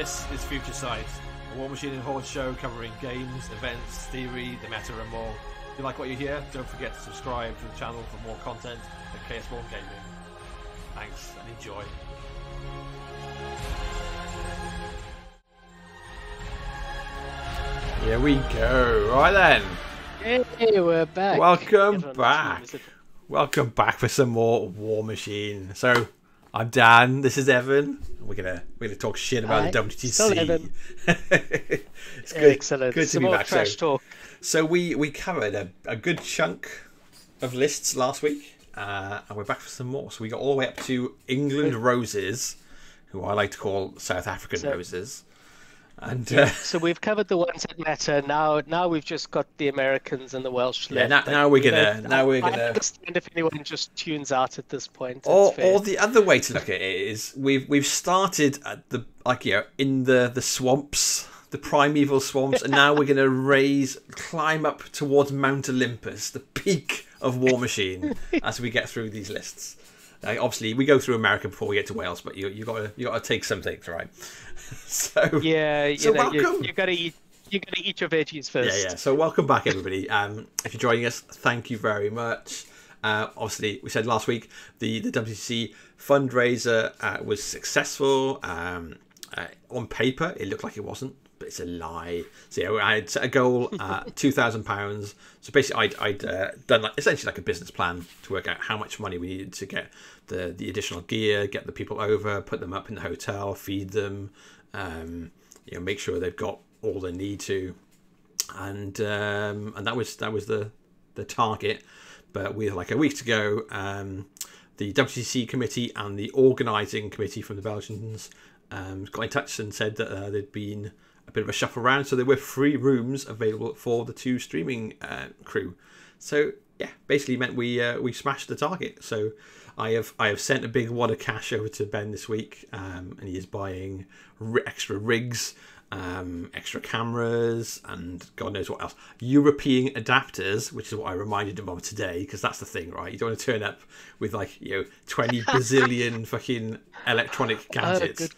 This is Future Sight, a War Machine and Horde show covering games, events, theory, the meta and more. If you like what you hear, don't forget to subscribe to the channel for more content at KS1 Gaming. Thanks and enjoy. Here we go. Right then. Hey, we're back. Welcome back. Welcome back for some more War Machine. So, I'm Dan. This is Evan. We're gonna talk shit about the WTC. Still Evan. It's good. Excellent. Good to be back. Trash talk. So we covered a good chunk of lists last week, and we're back for some more. So we got all the way up to England Roses, who I like to call South African Roses. And so we've covered the ones that matter. Now we've just got the Americans and the Welsh left. Yeah, now we're gonna. I understand if anyone just tunes out at this point. Or the other way to look at it is we've started at the in the swamps, the primeval swamps, and now we're gonna climb up towards Mount Olympus, the peak of War Machine, as we get through these lists. Obviously, we go through America before we get to Wales, but you gotta take some things, right? So yeah, welcome. You gotta eat your veggies first. Yeah. So welcome back, everybody. If you're joining us, thank you very much. Obviously, we said last week the WTC fundraiser was successable. On paper, it looked like it wasn't, but it's a lie. So yeah, I had set a goal £2,000. So basically, I'd done essentially like a business plan to work out how much money we needed to get the additional gear, get the people over, put them up in the hotel, feed them, make sure they've got all they need to, and that was the target. But we had like a week to go. The WTC committee and the organising committee from the Belgians got in touch and said that there'd been a bit of a shuffle around, so there were 3 rooms available for the 2 streaming crew. So yeah, basically meant we smashed the target. So I have sent a big wad of cash over to Ben this week, and he is buying extra rigs, extra cameras, and God knows what else. European adapters, which is what I reminded him of today, because that's the thing, right? You don't want to turn up with 20 bazillion fucking electronic gadgets,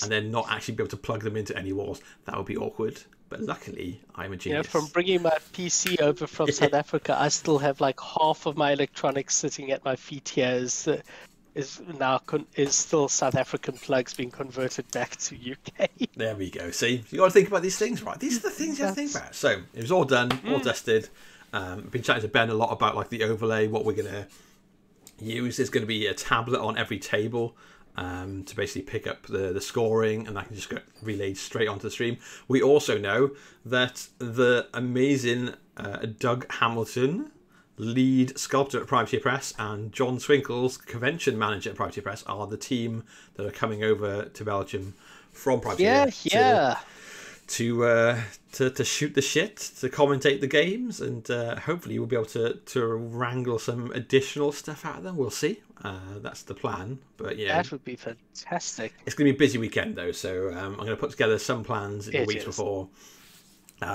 and then not actually be able to plug them into any walls. That would be awkward. But luckily, I'm a genius. From bringing my PC over from South Africa, I still have like half of my electronics sitting at my feet here. Is still South African plugs being converted back to UK. There we go. See, you got to think about these things, right? These are the things you have to think about. So it was all done, all dusted. I've been chatting to Ben a lot about the overlay, what we're gonna use. There's going to be a tablet on every table to basically pick up the scoring, and that can just get relayed straight onto the stream. We also know that the amazing Doug Hamilton, lead sculptor at Privateer Press, and John Swinkles, convention manager at Privateer Press, are the team that are coming over to Belgium from Privateer to shoot the shit, to commentate the games, and hopefully we'll be able to wrangle some additional stuff out of them. We'll see. That's the plan. But yeah, that would be fantastic. It's going to be a busy weekend though, so I'm going to put together some plans in the weeks before.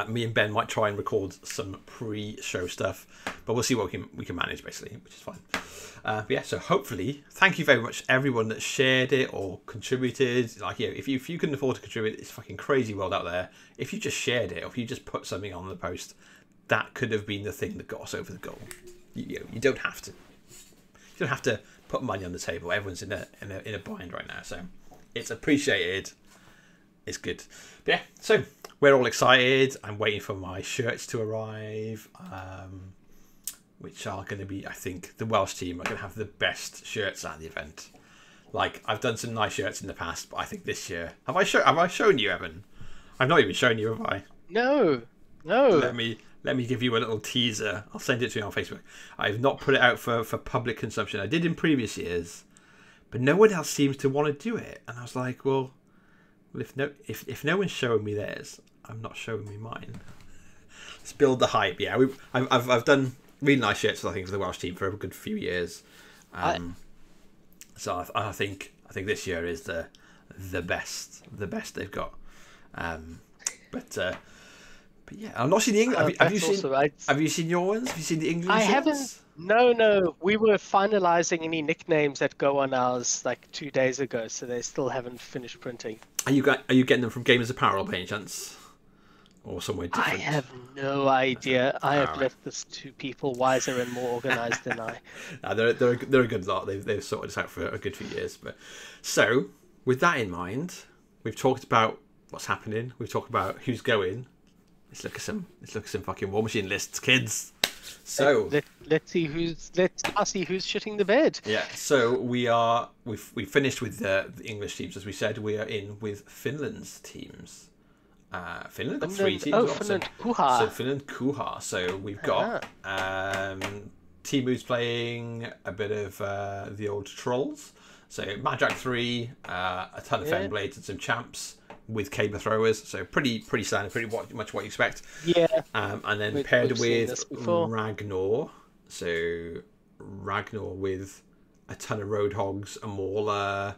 Me and Ben might try and record some pre-show stuff, but we'll see what we can manage, basically, which is fine. But yeah, so hopefully, thank you very much everyone that shared it or contributed. If you couldn't afford to contribute, it's a fucking crazy world out there. If you just shared it, or if you just put something on the post, that could have been the thing that got us over the goal. You don't have to. You don't have to put money on the table. Everyone's in a bind right now, so it's appreciated. It's good. But yeah, so we're all excited. I'm waiting for my shirts to arrive, which are going to be, I think, the Welsh team are going to have the best shirts at the event. I've done some nice shirts in the past, but I think this year... Have I shown you, Evan? I've not even shown you, have I? No. Let me give you a little teaser. I'll send it to you on Facebook. I've not put it out for public consumption. I did in previous years, but no one else seems to want to do it. And I was like, well, if no one's showing me theirs, I'm not showing me mine. Let's build the hype. Yeah, I've done really nice shirts, I think, for the Welsh team for a good few years. So I think this year is the best they've got. But yeah, I've not seen the English. Have you seen your ones? Have you seen the English? I haven't. No. We were finalising any nicknames that go on ours 2 days ago, so they still haven't finished printing. Are you getting them from Gamers Apparel by any chance? Or somewhere different? I have no idea. I have Alright. left this to people wiser and more organised than I. They're a good lot. They've sorted this out for a good few years. But so, with that in mind, we've talked about what's happening. We've talked about who's going. Let's look at some fucking Warmachine lists, kids. So let's see who's shitting the bed. yeah. So we've finished with the English teams, as we said. We are in with Finland's teams. Finland got 3 teams. Oh, Finland, Kuha. So Finland, Kuha. So we've got Timu's playing a bit of the old trolls. So Magic 3, a ton of Fen Blades and some champs with caber throwers. So pretty standard, much what you expect. Yeah. And then paired with Ragnar. So Ragnar with a ton of Roadhogs, a Mauler,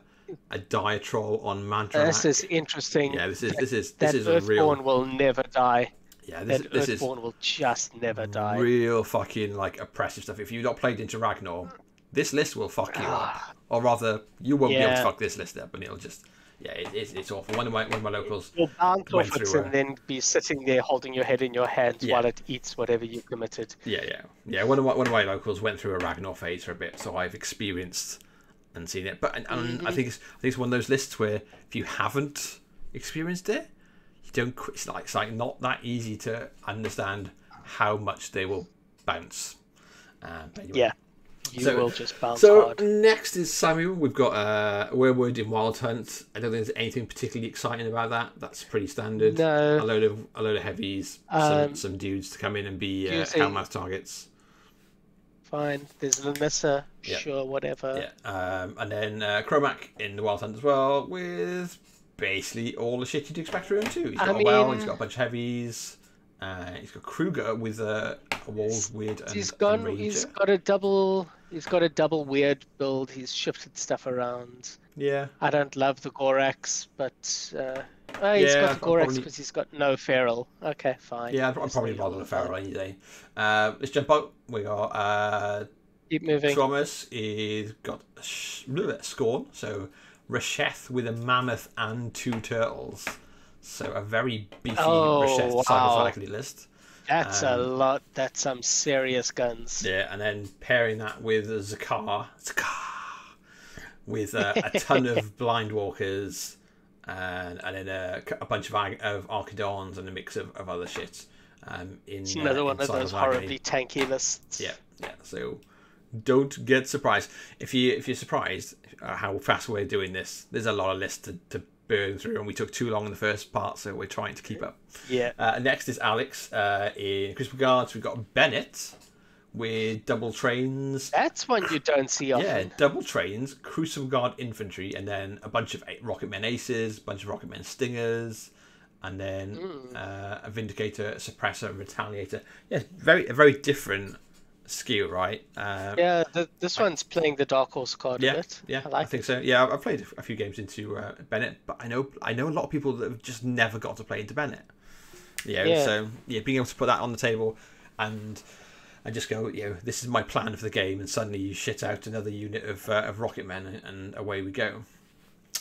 a Dire Troll on Mandrak. This is interesting. Yeah, this is Earthborn a real. will never die. Yeah, this is Earthborn will just never die. Real fucking like oppressive stuff. If you've not played into Ragnar, this list will fuck you up. Or rather, you won't be able to fuck this list up, and it'll just it's awful. One of my locals. You'll bounce off it and then be sitting there holding your head in your hands while it eats whatever you committed. Yeah. One of my locals went through a Ragnar phase for a bit, so I've experienced and seen it. But I think it's one of those lists where if you haven't experienced it, you don't. It's like not that easy to understand how much they will bounce. Anyway. Yeah. You will just bounce hard. So next is Samuel. We've got Werewolf in Wild Hunt. I don't think there's anything particularly exciting about that. That's pretty standard. No. A load of heavies, some dudes to come in and be Hellmouth targets. Fine. There's Lamissa. Sure, whatever. Yeah. And then Chromac in the Wild Hunt as well, with basically all the shit you'd expect from him too. He's got he's got a bunch of heavies. He's got Kruger with a Walls Weird and He's got a double weird build. He's shifted stuff around. Yeah. I don't love the Gorax, but he's got the Gorax because he's got no feral. Okay, fine. Yeah, I'd probably bother the feral any day. Let's jump out. We got keep moving. Thomas is got Scorn, so Rasheth with a mammoth and 2 turtles. So a very beefy Rasheth cyberpsychically list. That's a lot. That's some serious guns. Yeah, and then pairing that with Zakar with a ton of Blind Walkers, and then a bunch of Archidons and a mix of other shit. It's another one of those horribly tanky lists. Yeah. So don't get surprised if you're surprised how fast we're doing this. There's a lot of lists to burn through, and we took too long in the first part, so we're trying to keep up. Next is Alex in Crucible Guards. We've got Bennett with double trains. That's one you don't see often. Yeah, double trains, Crucible Guard infantry, and then a bunch of Rocketmen aces, a bunch of Rocketmen stingers, and then a Vindicator, a Suppressor, a Retaliator. Yeah, a very different skill, right? This one's playing the Dark Horse card a bit. Yeah, I think so. Yeah, I've played a few games into Bennett, but I know a lot of people that have just never got to play into Bennett. So being able to put that on the table and just go, this is my plan for the game, and suddenly you shit out another unit of Rocketmen, and away we go.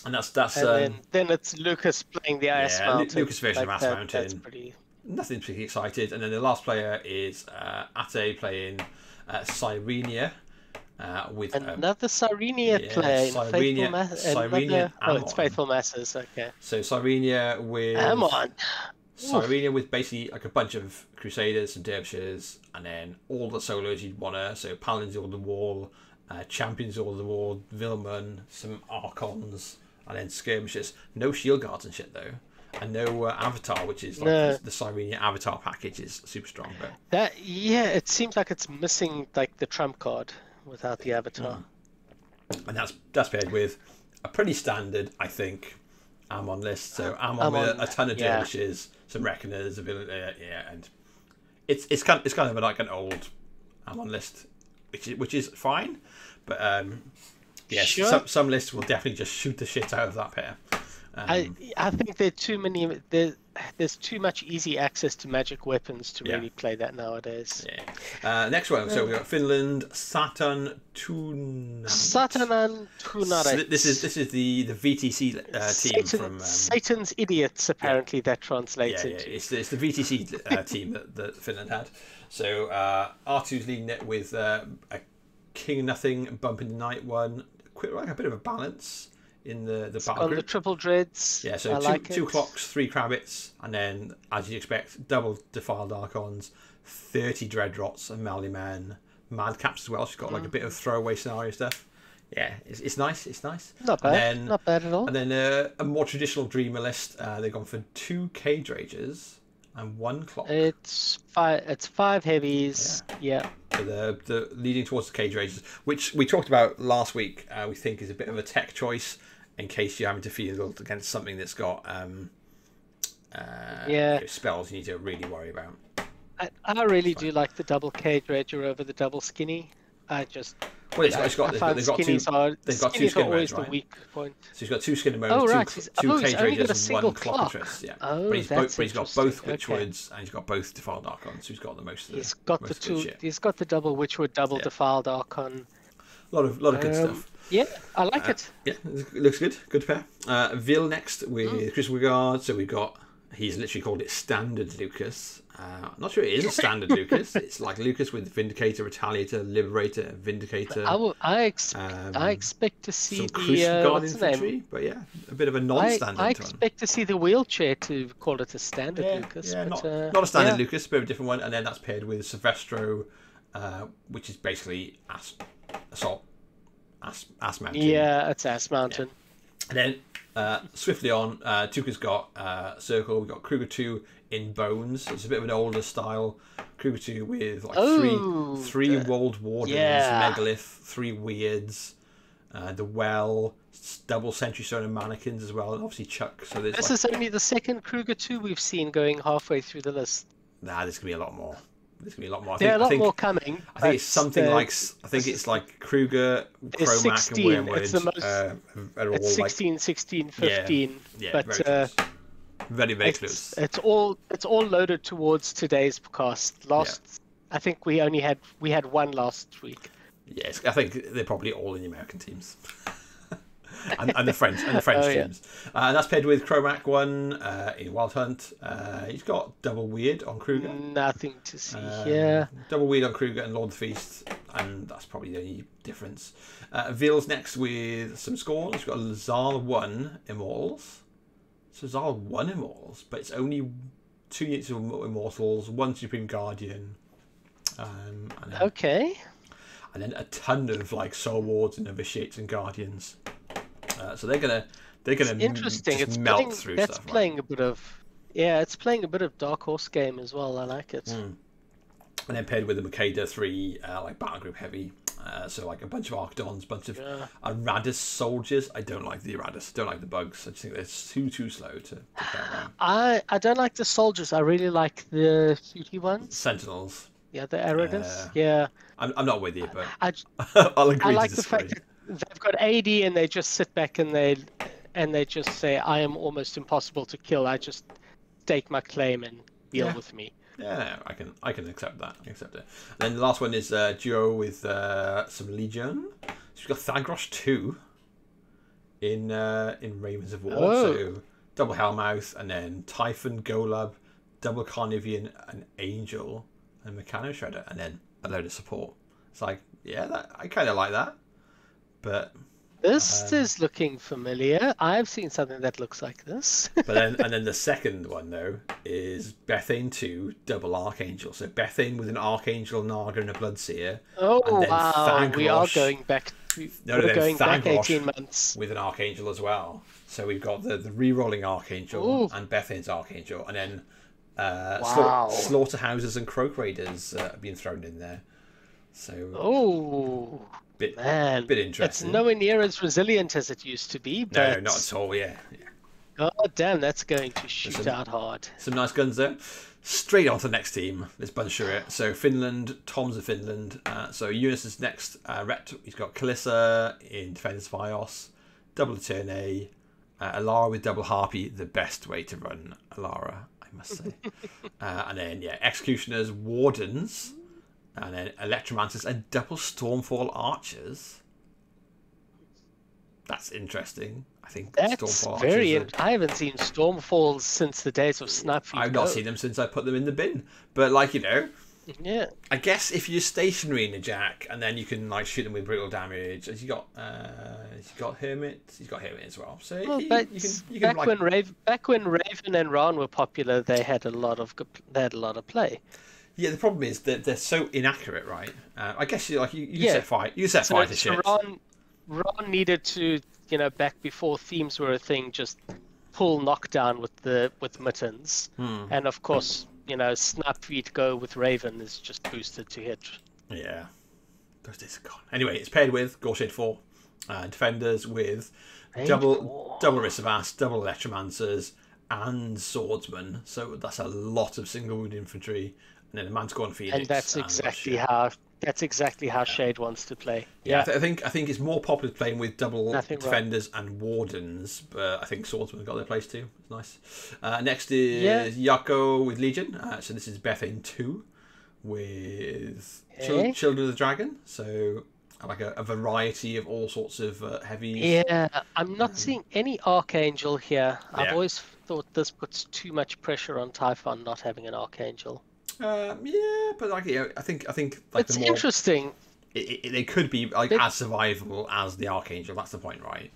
And that's and then it's Lucas playing the Ice Mountain. Lucas version of Ice Mountain. That's pretty. Nothing particularly excited. And then the last player is Ate playing Cyrenia with another Cyrenia player. Cyrenia. It's Faithful Masses. Okay. So Cyrenia with Amon. Cyrenia with basically like a bunch of Crusaders and Derbyshires, and then all the solos you'd wanna. So Paladins all the wall, Champions all the wall, Vilman, some Archons, and then Skirmishers. No Shield Guards and shit though. And no Avatar, which is like the Cyrenia Avatar package is super strong. But it seems like it's missing like the trump card without the Avatar. And that's paired with a pretty standard, I think, Amon list. So Amon with a ton of Dervishes, some Reckoners, and it's kind of like an old Amon list, which is fine, but some lists will definitely just shoot the shit out of that pair. I think there are too many. There's too much easy access to magic weapons to really play that nowadays. Yeah. Next one. So we got Finland, Satan Tunarit. Satanan Tunarit. This is the VTC team from Satan's idiots. Apparently that translates into. It's the VTC team that Finland had. So R2's leading it with a King Nothing, Bump in the Night one. Like a bit of a balance in the battle group. The triple dreads. Yeah, so two clocks, 3 Kravitz, and then, as you'd expect, double Defiled Archons, 30 Dreadrots, and Melody Men, Madcaps as well. She's got like a bit of throwaway scenario stuff. Yeah, it's nice. It's nice. Not bad. Not bad at all. And then a more traditional Dreamer list. They've gone for 2 Cage Rages and 1 clock. It's 5 heavies. Yeah. So the leading towards the Cage Rages, which we talked about last week, we think is a bit of a tech choice in case you're having to field against something that's got spells you need to really worry about. I really do like the double Cage Rager over the double Skinny. They've got two skin modes, right? The weak point. So he's got 2 skin modes, two Cage Ragers, and 1 Clockatress. Yeah, but he's got both Witchwoods and he's got both Defiled Archons. So he's got the most. He's got the two. He's got the double Witchwood, double Defiled Archon. A lot of good stuff. Yeah, I like it. Yeah, it looks good. Good pair. Vil next with Chris Wigard. So we've got. He's literally called it Standard Lucas. I'm not sure it is a Standard Lucas. It's like Lucas with Vindicator, Retaliator, Liberator, Vindicator. I expect to see the what's the name? But yeah, a bit of a non-standard. I expect to see the wheelchair to call it a Standard Lucas. Yeah, not a Standard Lucas, but a different one. And then that's paired with Silvestro, which is basically Assault Mountain. Yeah, it's Ass Mountain. Yeah. And then swiftly on, Tuka's got Circle. We've got Kruger 2 in Bones. It's a bit of an older style Kruger 2 with like three World Wardens, Megalith, 3 Weirds, the Well, double Sentry Stone and Mannequins as well, and obviously Chuck. So this is only the second Kruger 2 we've seen going halfway through the list. Nah, there's gonna be a lot more. There's gonna be a lot more. I think more coming. I think it's something it's like Kruger, Chromac, and Wormwood. It's the most. It's 16, 16, 15. Yeah, but very close. It's all loaded towards today's podcast. I think we had one last week. Yes, I think they're probably all in the American teams. and the French teams. And that's paired with Chromac 1 in Wild Hunt. He's got double Weird on Kruger. Nothing to see here. Double Weird on Kruger and Lord of the Feast, and that's probably the only difference. Vil's next with some scores. He's got Zal 1 Immortals. So Zal 1 Immortals, but it's only 2 units of Immortals, 1 Supreme Guardian. And then a ton of like Soul Wards and Novitiates and Guardians. So they're gonna interesting. Just melt through that's stuff. Playing a bit of it's playing a bit of Dark Horse game as well. I like it. And then paired with the Makeda 3 like battle group heavy. So like a bunch of Archdons, bunch of Aradis soldiers. I don't like the Aradis. Don't like the bugs. I just think they're too slow to carry around. I don't like the soldiers. I really like the shooty ones. Sentinels. Yeah, the Aradis. I'm not with you, but I'll agree. I like the fact that they've got AD and they just sit back and they just say, "I am almost impossible to kill. I just stake my claim and deal with me." Yeah, I can accept that. I accept it. And then the last one is duo with some Legion. So we've got Thagros 2 in Ravens of War. So double Hellmouth, and then Typhon, Golub, double Carnivian, an Angel, and Meccano Shredder, and then a load of support. It's like, I kind of like that. But this is looking familiar. I've seen something that looks like this. But then the second one though is Bethane 2 double Archangel. So Bethane with an Archangel, Naga, and a Bloodseer. Oh wow! Thagros, we are going back. We're going back 18 months with an Archangel as well. So we've got the re-rolling Archangel and Bethane's Archangel, and then Slaughterhouses and Croak Raiders being thrown in there. So bit interesting. It's nowhere near as resilient as it used to be. But no, not at all. Yeah. God damn, that's going to shoot out hard. Some nice guns there. Straight on to the next team. Let's bunch through it. So Finland, Tom's of Finland. So Eunice is next. Rhett, he's got Kalissa in Defenders Vios, double Eterne, Alara with double harpy, the best way to run Alara, I must say. And then executioners, wardens, and then electromancers and double stormfall archers. That's interesting. I think that's stormfall very. archers I haven't seen stormfalls since the days of Snapfeed. I've not seen them since I put them in the bin. But like yeah. I guess if you're stationary in a jack, and then you can like shoot them with brutal damage. Has he got Hermit? He's got Hermit as well. So Well, you back like... when Raven and Ron were popular, they had a lot of play. Yeah, the problem is that they're so inaccurate, right? I guess you set fire. You set fire to shit. Ron needed to, back before themes were a thing, just pull knockdown with mittens, and of course, Snapfeed go with Raven is just boosted to hit. Yeah, those days are gone. Anyway, it's paired with Gorshade 4 defenders with double Risavas, double Electromancers, and Swordsman. So that's a lot of single wound infantry, and then a Manticore Phoenix. And that's exactly how Shade wants to play. Yeah, I think it's more popular playing with double defenders and wardens, but I think Swordsman got their place too. It's nice. Next is Yako with Legion. So this is Bethane 2 with Children of the Dragon. So like a variety of all sorts of heavies. Yeah, I'm not seeing any Archangel here. I've always thought this puts too much pressure on Typhon not having an Archangel. But I think like it's interesting. They could be like as survivable as the Archangel. That's the point, right?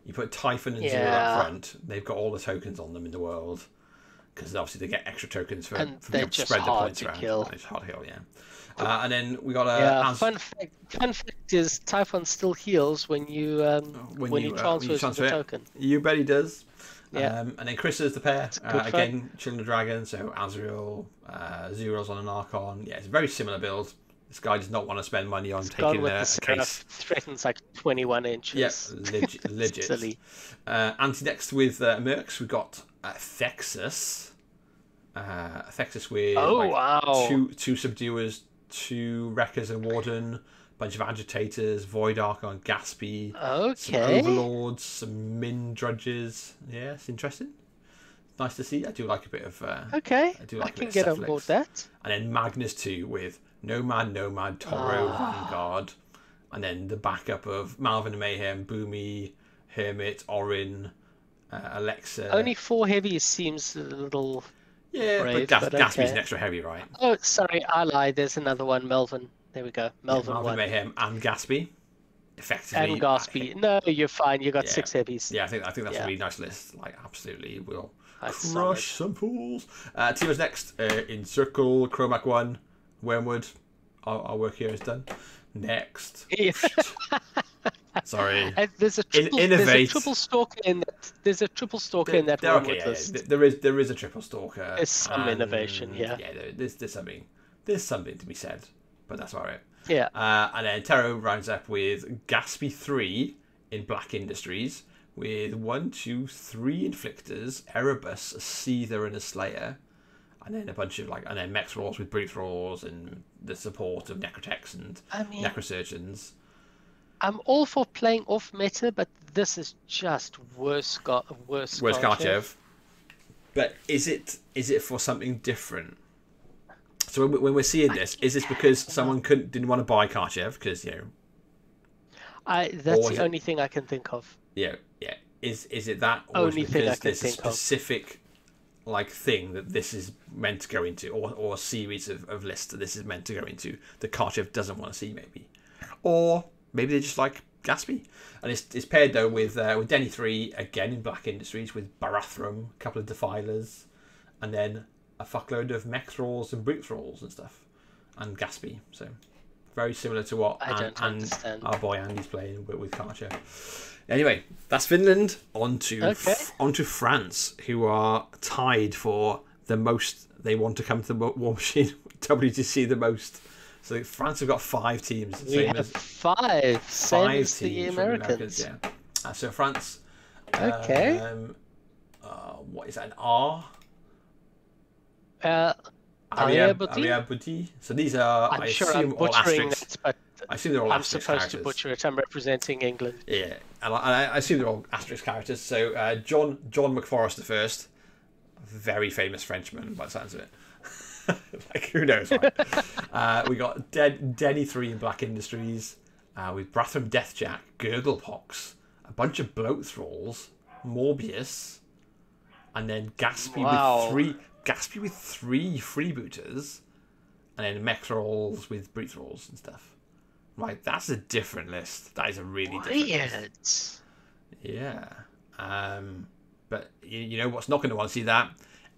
You put Typhon and Zero up front. They've got all the tokens on them in the world because obviously they get extra tokens for being able to spread the points around. It's hard to kill, and then we got a fun fact is Typhon still heals when you transfer the token. You bet he does. Yeah. And then Chris is the pair. Again, Children of the Dragon, so Azrael, Zeros on an Archon. Yeah, it's a very similar build. This guy does not want to spend money on taking a case. Threatens like 21 inches. Yeah, legit. Silly. Anti-next with Mercs, we've got Thexus. Thexus with two Subduers, 2 Wreckers and Warden, bunch of Agitators, Void Archon, Gaspy, some Overlords, some Min Drudges. Yeah, it's interesting. Nice to see. I do like a bit of... I can get on board that. And then Magnus 2 with Nomad, Toro, Vanguard. And then the backup of Malvin and Mayhem, Boomy, Hermit, Orin, Alexa. Only 4 heavies seems a little... Yeah, brave, but Gaspy's an extra heavy, right? Oh, sorry, I lied. There's another one, Melvin. There we go. Melvin Mayhem and Gaspy. Effectively. And Gaspy. No, you're fine. You got 6 heavies. Yeah, I think that's a really nice list. Like, absolutely will crush some fools. Timo's next. Encircle, Chromac 1, Wormwood. Our work here is done. Next. Sorry. And there's a triple stalker in that. There's a triple stalker in that Wormwood list. There is a triple stalker. There's some innovation here. Yeah, there's something to be said. But that's all right. Yeah. And then Tero rounds up with Gaspy 3 in Black Industries with 1, 2, 3 Inflictors, Erebus, a Seether, and a Slayer. And then a bunch of and then Mech Thralls with Brute Thralls and the support of Necrotechs and Necrosurgeons. I'm all for playing off meta, but this is just worse Karchev. But is it for something different? So when we're seeing this, is this because someone didn't want to buy Karchev because that's the only thing I can think of. Yeah. Is it that, or only thing I can there's a specific thing that this is meant to go into, or a series of lists that this is meant to go into that Karchev doesn't want to see, maybe, or maybe they just like Gaspy, and it's paired though with Denny 3 again in Black Industries with Barathrum, a couple of Defilers, and then a fuckload of Mech Thralls and Brute Thralls and stuff, and Gaspy. So very similar to what our boy Andy's playing with Karcher. Anyway, that's Finland. On to France, who are tied for the most. They want to come to the Warmachine WTC the most. So France have got 5 teams. We have 5. Same as the Americans. Yeah. So France. Okay. What is that? An R? Ariabudi. So these are, I'm sure I'm butchering that, but I assume they're all I'm asterisk supposed characters. to butcher it. I'm representing England. Yeah, and I assume they're all asterisk characters. So John McForrest the first, very famous Frenchman by the sounds of it. Like, who knows, right? We got Denny 3 in Black Industries, with Bratham Deathjack, Gurglepox, a bunch of bloat thralls, Morbius, and then Gaspy with three freebooters, and then mech thralls with brute thralls and stuff. Right, that's a different list. That is a really different list. Yeah. But you know what's not going to want to see that?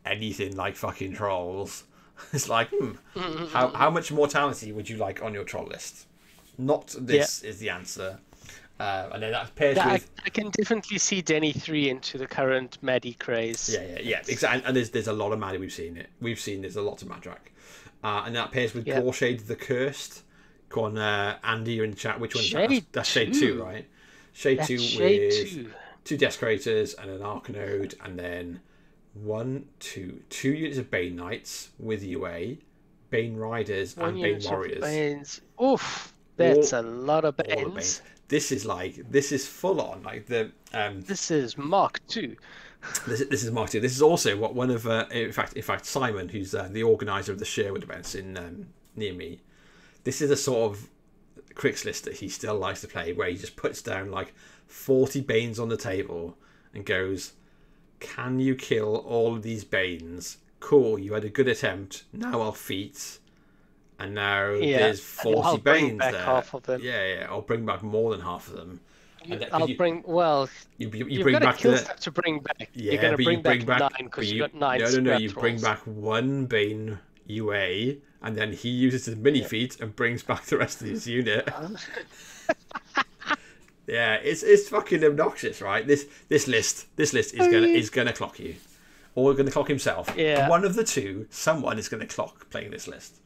Anything like fucking trolls. It's like, how much mortality would you like on your troll list? Not this is the answer. And then that pairs with... I can definitely see Denny 3 into the current Maddie craze. Yeah, exactly. And there's a lot of Maddie we've seen it. There's a lot of Madrak. And that pairs with Gorshade the Cursed. Go on, Andy, you're in the chat. Which one is that? That's Shade 2, right? Shade 2 with 2 Desecrators and an Arcanode, and then 2 units of Bane Knights with UA, Bane Riders, and Bane Warriors. Banes. Oof, that's a lot of Banes. This is full on. Like this is Mark II. This is Mark II. This is also what one of in fact Simon, who's the organizer of the Sherwood events in near me. This is a sort of Crix list that he still likes to play, where he just puts down like 40 Banes on the table and goes, "Can you kill all of these Banes? Cool, you had a good attempt. Now I'll feat." And now there's 40 Banes there. Half of them. Yeah, I'll bring back more than half of them. You bring back kill stuff to bring back. Yeah, you're going to bring back 9 but because you got 9 No, you bring back 1 Bane UA, and then he uses his mini feat and brings back the rest of his unit. Yeah, it's fucking obnoxious, right? This list is gonna clock you, or gonna clock himself. Yeah. One of the two. Someone is gonna clock playing this list.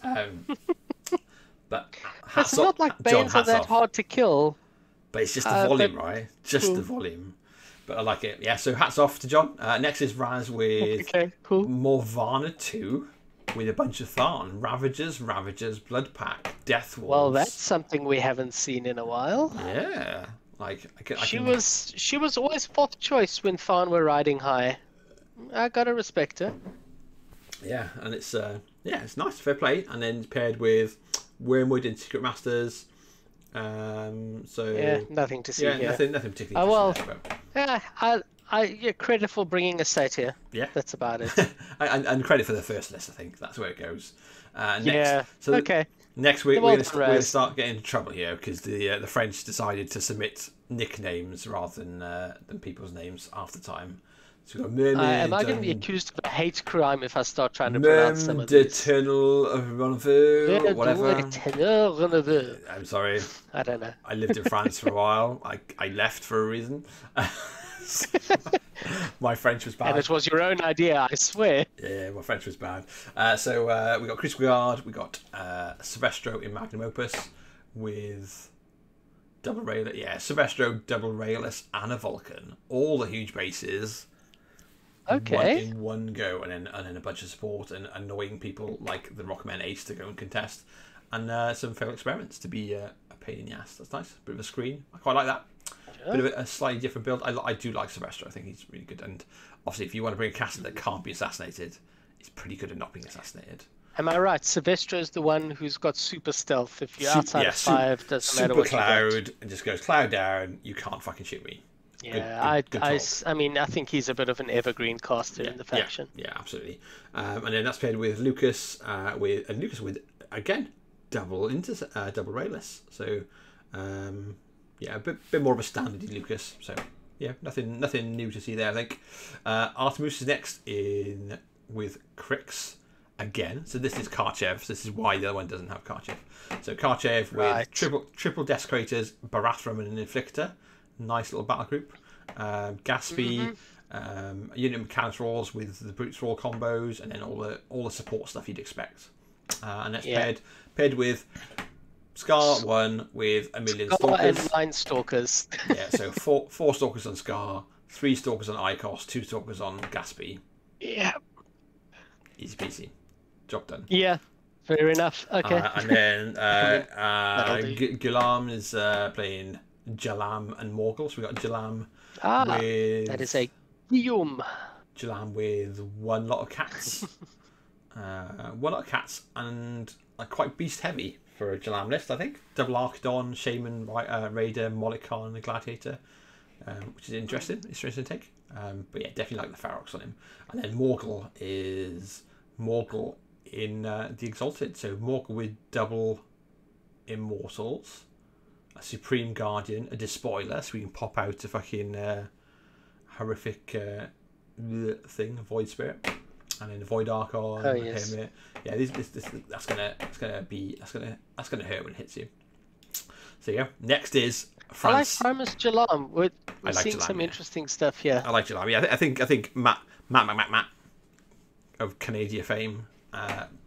But it's not like Banes are that hard to kill. But it's just the volume, right? Just the volume. But I like it. Yeah, so hats off to John. Next is Raz with Morvana 2 with a bunch of Tharn. Ravagers, Blood Pack, Death Wolves. Well, that's something we haven't seen in a while. Yeah. She was always 4th choice when Tharn were riding high. I gotta respect her. Yeah, and it's nice, fair play. And then paired with Wormwood and Secret Masters. Nothing to see here. Nothing particularly. Credit for bringing a set here. Yeah, that's about it. and credit for the first list. I think that's where it goes. Next week we're going to start getting into trouble here because the French decided to submit nicknames rather than people's names after time. So we've got Mermaid. Am I going to be accused of a hate crime if I start trying to pronounce some of these? Whatever. I'm sorry. I don't know. I lived in France for a while. I left for a reason. My French was bad. And it was your own idea, I swear. Yeah, my French was bad. So we got Chris Guard, we got Silvestro in Magnum Opus with double Rayless. Yeah, Silvestro, double Rayless, and a Vulcan. All the huge bases. Okay. In one go, and then a bunch of support and annoying people like the Rockman Ace to go and contest, and some failed experiments to be a pain in the ass. That's nice. Bit of a screen. I quite like that. Sure. Bit of a slightly different build. I do like Silvestro. I think he's really good. And obviously, if you want to bring a caster that can't be assassinated, he's pretty good at not being assassinated. Am I right? Silvestro is the one who's got super stealth. If you're outside of 5, doesn't matter what you cloud, got. and just goes cloud down. You can't fucking shoot me. Yeah, good I think he's a bit of an evergreen caster in the faction. Yeah, absolutely. And then that's paired with Lucas, with again double Rayless. So a bit more of a standard Lucas. So yeah, nothing new to see there. I think Artemus is next in with Crix again. So this is Karchev. So this is why the other one doesn't have Karchev. So Karchev with triple Desecrators, Barathrum, and an Inflictor. Nice little battle group. Gaspy, a unit of Mechanics Rolls with the Brute Roll combos, and then all the support stuff you'd expect. And that's paired with Scar 1 with a million Stalkers. And 9 Stalkers. Yeah, so four Stalkers on Scar, 3 Stalkers on Icos, 2 Stalkers on Gaspy. Yeah. Easy peasy. Job done. Yeah. Fair enough. Okay. And then that'll do. Gulam is playing Jalam and Morgul. So we got Jalam that is a Guillaume. Jalam with one lot of cats. One lot of cats and quite beast heavy for a Jalam list, I think. Double Archidon, Shaman, Raider, Moloch-Khan, the Gladiator, which is interesting take. But yeah, definitely like the Ferox on him. And then Morgul is Morgul in the Exalted. So Morgul with double Immortals, a Supreme Guardian, a Despoiler, so we can pop out a fucking horrific thing, Void Spirit, and then the Void Archon. Oh yes. Hermit. Yeah, that's gonna hurt when it hits you. So yeah, next is France. I like Primus Jalam. We're seeing Jalam, some interesting stuff here. I like Jalam. Yeah, I think Matt of Canadian fame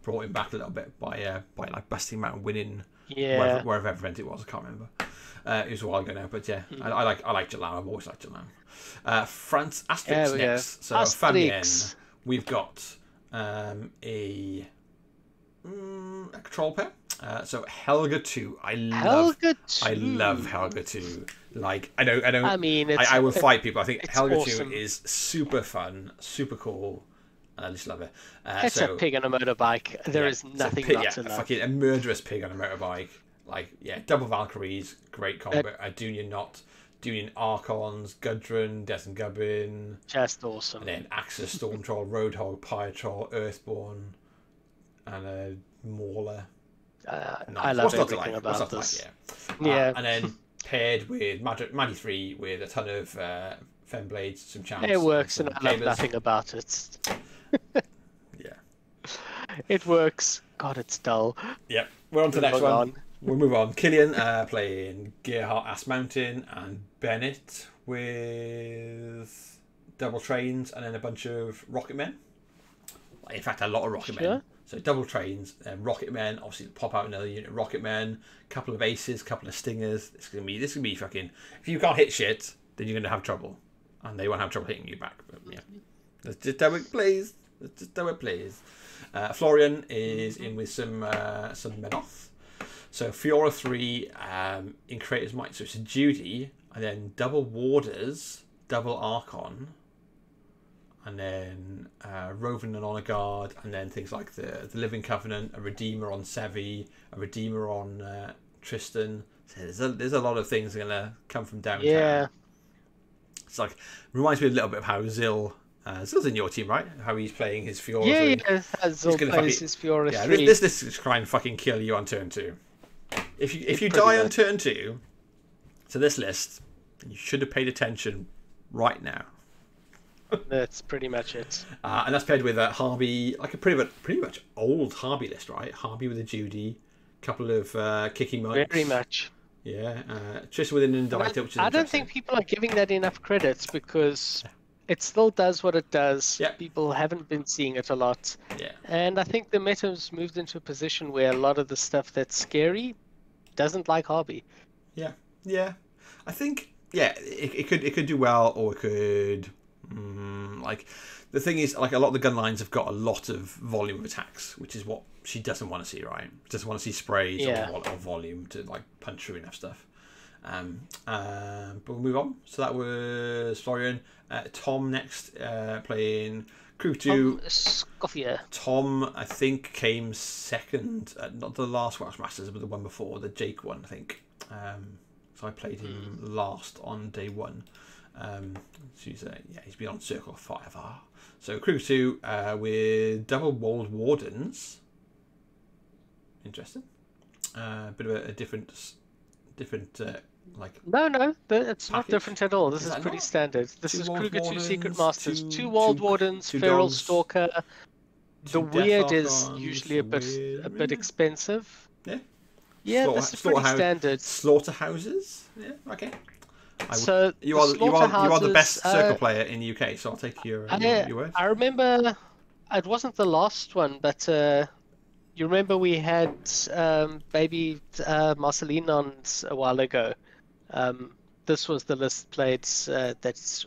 brought him back a little bit by like busting him out and winning wherever event it was. I can't remember. It was a while ago now, but yeah, I like Jalam. I've always liked Jalam. France Asterix next. So Fabienne, we've got a control pair. So Helga 2. I love Helga 2. Like I don't. I mean, I will fight people. I think Helga awesome. 2 is super fun, super cool. I just love it. It's a pig on a motorbike. There is nothing not to love. Fucking a murderous pig on a motorbike. Like double Valkyries, great combo. Dunian Knot, Dunian Archons, Gudrun, Desmond Gubbin. Just awesome. And then Axis, Storm Troll, Roadhog, Pyre Troll, Earthborn, and a Mauler. I love everything about this. And then paired with Maddie 3 with a ton of Femblades, some champs. It works, and I love nothing about it. Yeah. It works. God, it's dull. Yep. We're on to the next one. We'll move on. Killian playing Gearhart Ass Mountain, and Bennett with double trains and then a bunch of rocket men. In fact, a lot of rocket men. So double trains, rocket men. Obviously, pop out another unit of rocket men. Couple of aces, couple of stingers. This is gonna be fucking. If you can't hit shit, then you're gonna have trouble, and they won't have trouble hitting you back. But yeah, let's just do it, please. Florian is in with some Menoth. So Fiora 3 in Creator's Might. So it's a Judy, and then double Warders, double Archon, and then Rovin and Honor Guard, and then things like the Living Covenant, a Redeemer on Sevi, a Redeemer on Tristan. So there's a lot of things that are going to come from downtown. Yeah. It's like, reminds me a little bit of how Zill's in your team, right? How he's playing his Fiora. Yeah, Zill plays his Fiora 3. This is trying to fucking kill you on turn 2. If you die on turn 2 to this list, you should have paid attention right now. That's pretty much it. And that's paired with a Harvey, like a pretty much old Harvey list, right? Harvey with a Judy, couple of kicking monks. Very much. Yeah, Tristan with an Indictor, which is I don't think people are giving that enough credit because it still does what it does. Yeah. People haven't been seeing it a lot. Yeah. And I think the meta's moved into a position where a lot of the stuff that's scary doesn't like Harvey. Yeah. Yeah. I think it could do well, or it could like the thing is, like, a lot of the gun lines have got a lot of volume of attacks, which is what she doesn't want to see, right? She doesn't want to see sprays or volume to like punch through enough stuff. But we'll move on. So that was Florian. Tom next, playing Crew 2. Tom Scoffier. Tom, I think, came second, not the last Welsh Masters, but the one before, the Jake one, I think. So I played him last on day 1. So he's been on Circle forever. So Crew 2 with double walled wardens. Interesting. Bit of a different like. No, it's not package. Different at all. This is pretty standard. This is Kruger 2 Secret Masters, 2 Walled Wardens, Feral Stalker. The weird is usually a bit expensive. Yeah. Yeah, this is pretty standard. Slaughterhouses. Yeah. Okay. So you are the best circle player in the UK, so I'll take your word. I remember it wasn't the last one, but you remember we had baby Marceline on a while ago. This was the list played that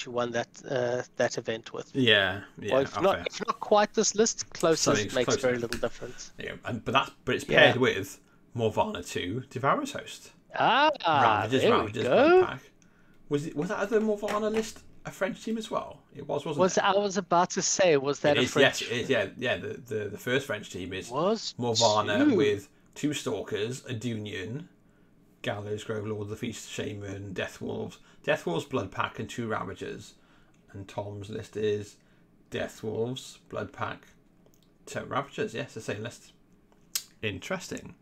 you won that event with. Yeah. Well, if not quite this list. Closest Something's makes close very enough. little difference. Yeah, but it's paired with Morvana 2, Devourer's Host. There Ravagers, we go. Bloodpack. Was that other Morvana list a French team as well? It wasn't it? I was about to say, was that a French? Yes, it is. Yeah. The first French team is Was Morvana two. with 2 Stalkers, a Dunion, Gallows Grove, Lord of the Feast, Shaman, Deathwolves, Bloodpack, and 2 Ravagers. And Tom's list is Deathwolves, Bloodpack, 2 Ravagers. Yes, the same list. Interesting.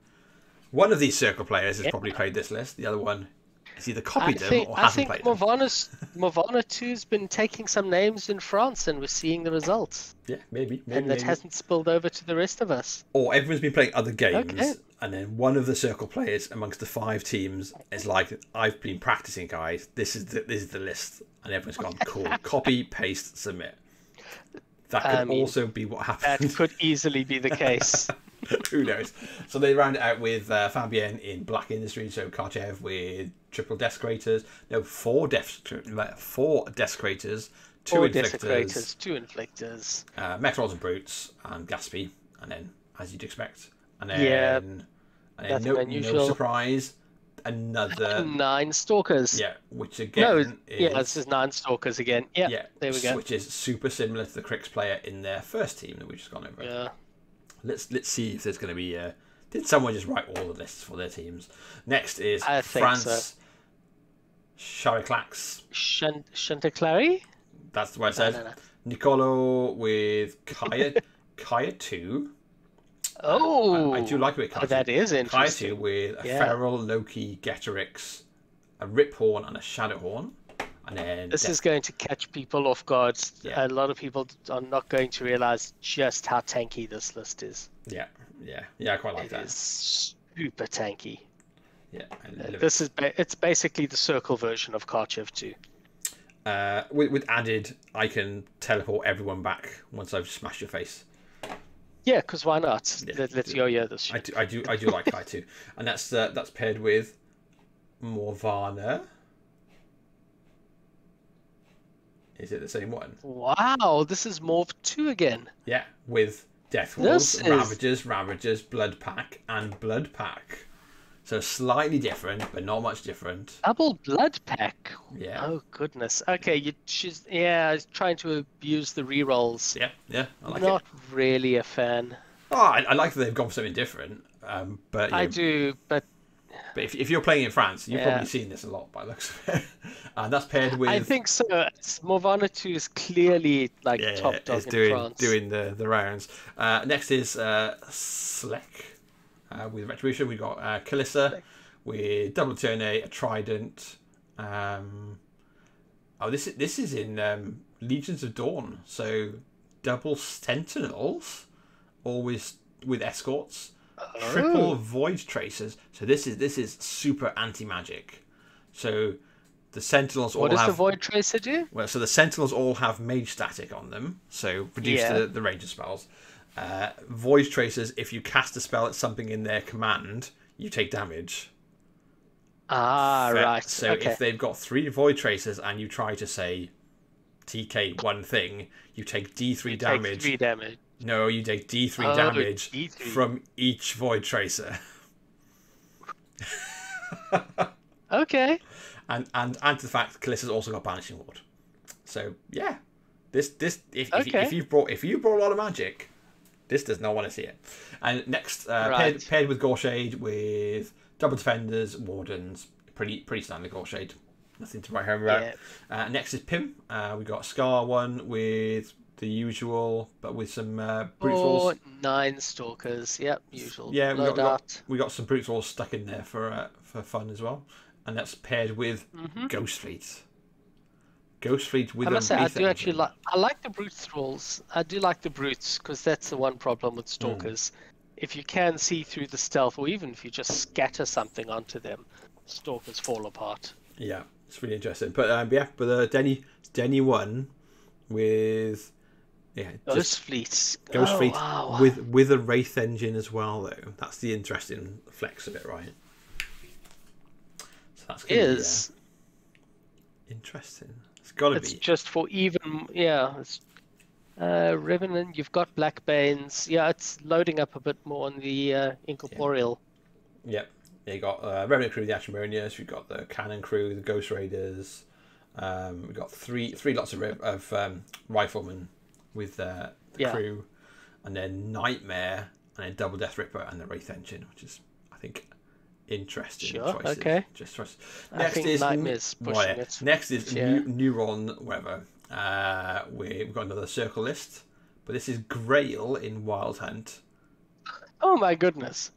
One of these circle players has probably played this list. The other one has either copied them or hasn't played them. Morvana 2's been taking some names in France, and we're seeing the results. Yeah, maybe. And that hasn't spilled over to the rest of us. Or everyone's been playing other games, and then one of the circle players amongst the 5 teams is like, "I've been practicing, guys. This is the list," and everyone's gone, "Cool, copy, paste, submit." That could also be what happened. That could easily be the case. Who knows? So they round it out with Fabienne in Black Industry, so Karchev with triple Desecrators. No, 4 Desecrators, 2 Inflictors. 2 Inflictors. Mechrons and Brutes, and Gaspy, and then, as you'd expect. And then, no surprise, another 9 Stalkers. Yeah, which again this is 9 Stalkers again. Yeah, there we go. Which is super similar to the Crix player in their first team that we've just gone over. Yeah. Let's see if there's going to be. Did someone just write all the lists for their teams? Next is France. Chariclax. Chanteclari? That's what it says. No. Nicolo with Kaya 2. Oh, I do like it with Kaya 2. That is interesting. Kaya 2 with a Feral, Loki, Getorix, a Riphorn, and a Shadowhorn. And then this is going to catch people off guard. Yeah. A lot of people are not going to realize just how tanky this list is. Yeah, I quite like that. It is super tanky. Yeah, it's basically the circle version of Karchev 2. With added, I can teleport everyone back once I've smashed your face. Yeah, because why not? Yeah, let's yo-yo this shit. I do like Kai 2, and that's paired with Morvana. Is it the same one? Wow, this is Morv 2 again. Yeah, with Deathwolves, Ravagers, Bloodpack, and Bloodpack. So slightly different, but not much different. Double Bloodpack. Yeah. Oh goodness. Okay, she's trying to abuse the rerolls. Yeah. I like not really a fan. Oh, I like that they've gone for something different. But I do, but if you're playing in France, you've probably seen this a lot by the looks of it. And that's paired with. I think so. Morvana 2 is clearly top dog in France. Doing the rounds. Next is Slek. With Retribution, we've got Kalissa with Double Eternate, a Trident. This is in Legions of Dawn, so double Sentinels, always with escorts, triple Void Tracers. So this is super anti-magic. So the Sentinels all have. What does the Void Tracer do? Well, so the Sentinels all have Mage Static on them, so reduce the range of spells. Void Tracers, if you cast a spell at something in their command, you take damage. Right. So if they've got 3 Void Tracers and you try to say TK one thing, you take D3 damage. Take 3 damage. No, you take D3 damage from each Void Tracer. Okay. And to the fact Kalissa's also got Banishing Ward. So yeah, if you brought a lot of magic, this does not want to see it. And next, paired with Gorshade with double Defenders, Wardens, pretty standard Gorshade. Nothing to write home about. Yeah. Next is Pim. We got Scar 1 with the usual, but with some Brute Force. 9 Stalkers. Yep, usual. Yeah, we got some Brute Force stuck in there for fun as well. And that's paired with Ghost Fleet. Ghost Fleet with I like the Brute Thralls. I do like the Brutes, because that's the one problem with Stalkers. If you can see through the stealth, or even if you just scatter something onto them, Stalkers fall apart. Yeah, it's really interesting. But Denny 1 with Ghost Fleet. Wow. with a Wraith engine as well, though. That's the interesting flex of it, right? So that's gonna be interesting. It's got to be. It's just for even, Revenant, you've got Blackbanes. Yeah, it's loading up a bit more on the Incorporeal. Yep. You got Revenant crew, the Ashmonians. We've got the Cannon crew, the Ghost Raiders. We've got three lots of riflemen with the crew, and then Nightmare, and then Double Death Ripper, and the Wraith Engine, which is, I think, interesting choices. Okay. Just choice. Next is Nightmare's pushing it. Next is Neuron Weather. We've got another circle list, but this is Grail in Wild Hunt. Oh my goodness!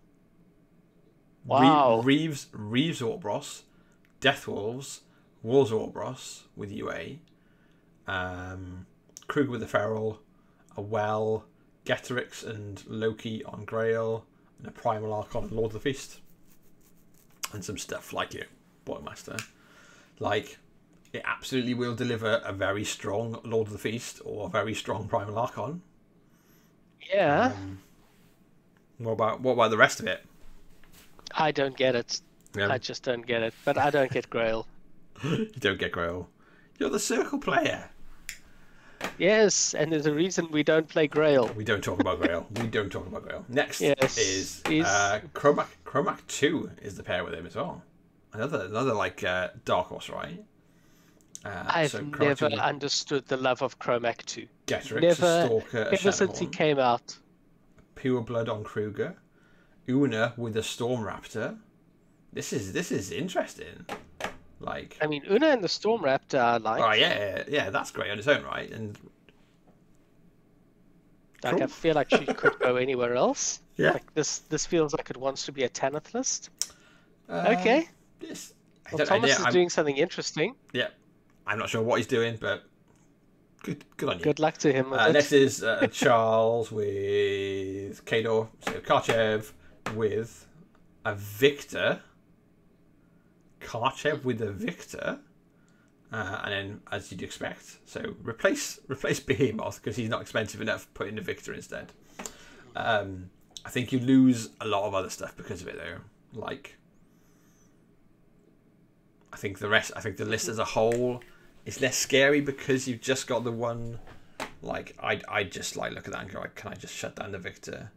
Wow. Reeves Orboros, Death Wolves, Wolves Orboros with UA, Kruger with the Feral, a Well, Getrix and Loki on Grail, and a Primal Archon Lord of the Feast, and some stuff like Boymaster. Like, it absolutely will deliver a very strong Lord of the Feast or a very strong Primal Archon. Yeah. What about the rest of it? I don't get it. Yeah. I just don't get it. But I don't get Grail. You don't get Grail. You're the Circle player. Yes, and there's a reason we don't play Grail. We don't talk about Grail. Next is Chromac 2 is the pair with him as well. Another like Dark Horse, right? I've never understood the love of Chromac 2. Getrix, a Stalker, ever since he came out. Pure Blood on Kruger. Una with a Storm Raptor. This is interesting. Like, I mean, Una and the Storm Raptor are like... Oh, yeah, that's great on its own right. And like, I feel like she could go anywhere else. Yeah. Like, this feels like it wants to be a Tanith list. Okay. Yes. Well, Thomas is doing something interesting. Yeah. I'm not sure what he's doing, but good on you. Good luck to him. Next is Charles with Kador. So Karchev with a Victor. Karchev with a Victor. And then, as you'd expect, so replace Behemoth because he's not expensive enough. Put in the Victor instead. I think you lose a lot of other stuff because of it, though. Like, I think the list as a whole is less scary because you've just got the one. Like, I just like look at that and go, can I just shut down the Victor?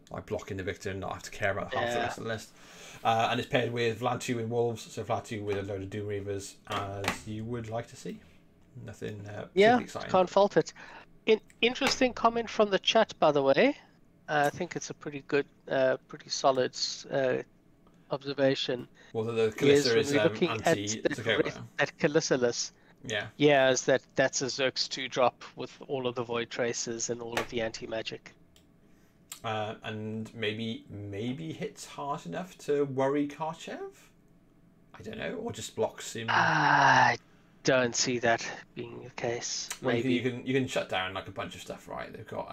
Like, blocking the Victor and not have to care about half the rest of the list. And it's paired with Vlad 2 in Wolves, so Vlad 2 with a load of Doom Reavers, as you would like to see. Nothing exciting. Can't fault it. Interesting comment from the chat, by the way. I think it's a pretty good, pretty solid observation. Well, the Kalissa is looking anti-Zakova. That Kalissa list. Yeah. Yeah, that's a Zerx 2 drop with all of the Void Traces and all of the anti-magic. And maybe hits hard enough to worry Karchev? I don't know, or just blocks him. I don't see that being the case. Well, maybe you can shut down like a bunch of stuff, right? They've got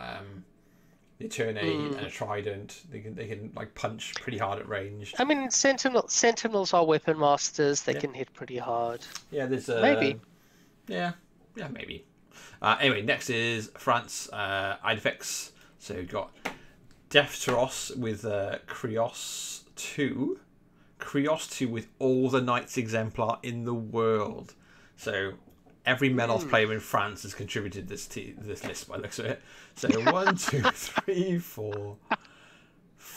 the Eternate and a Trident. They can like punch pretty hard at range. I mean, Sentinels are weapon masters. They can hit pretty hard. Yeah, there's maybe. Yeah, maybe. Anyway, next is France Idefix. So you've got Defteros with Krios 2. Krios 2 with all the Knights Exemplar in the world. So every Melos player in France has contributed this list by the looks of it. So 1, 2, 3, 4.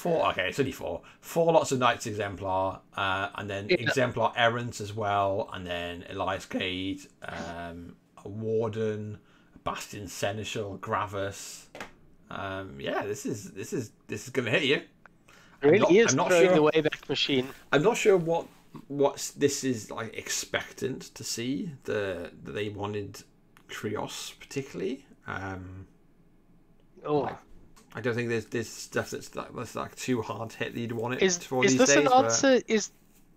Okay, it's only 4. 4 lots of Knights Exemplar, and then Exemplar Errants as well, and then Elias Cade, a Warden, a Bastion Seneschal, Gravis. This is going to hit you. Really is throwing the Wayback Machine. I'm not sure what this is like expectant to see. They wanted Krios particularly. I don't think there's stuff that's like too hard to hit that you'd want it for these days.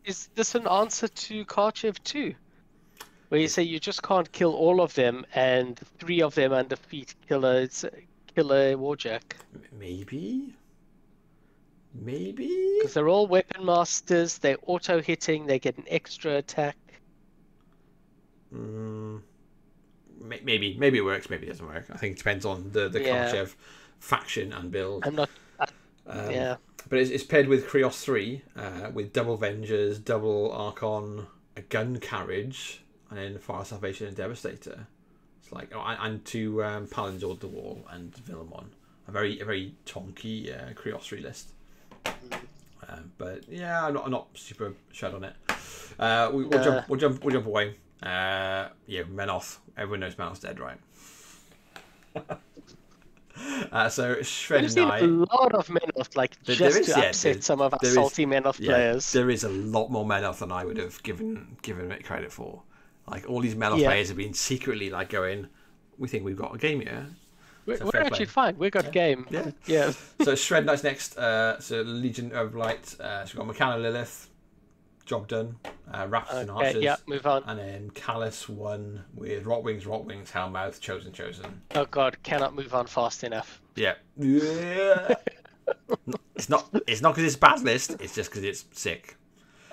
Is this an answer to Karchev 2? Where you say you just can't kill all of them and 3 of them undefeat killer Warjack? Maybe. Because they're all weapon masters, they're auto-hitting, they get an extra attack. Maybe it works, maybe it doesn't work. I think it depends on the Karchev faction and build. But it's paired with Krios 3, with double Vengers, double Archon, a gun carriage, and then Fire Salvation and Devastator. It's like, and to Palin's the Wall and Villamon. A very tonky Creossery list. But yeah, I'm not super shed on it. We'll jump away. Yeah, Menoth. Everyone knows Menoth's dead, right? So Shred We've and seen I, a lot of Menoth, like just to upset some of our salty Menoth players. There is a lot more Menoth than I would have given it credit for. Like all these Menoth players have been secretly like going, we think we've got a game here. We're actually fine. We got game. Yeah. So Shred Knight's next. So Legion of Light. So we've got Meccano Lilith. Job done. Raptors and Archers. Yeah, move on. And then Callus won with Rotwings, Hellmouth, Chosen. Oh god, cannot move on fast enough. Yeah. It's not because it's a bad list. It's just because it's sick.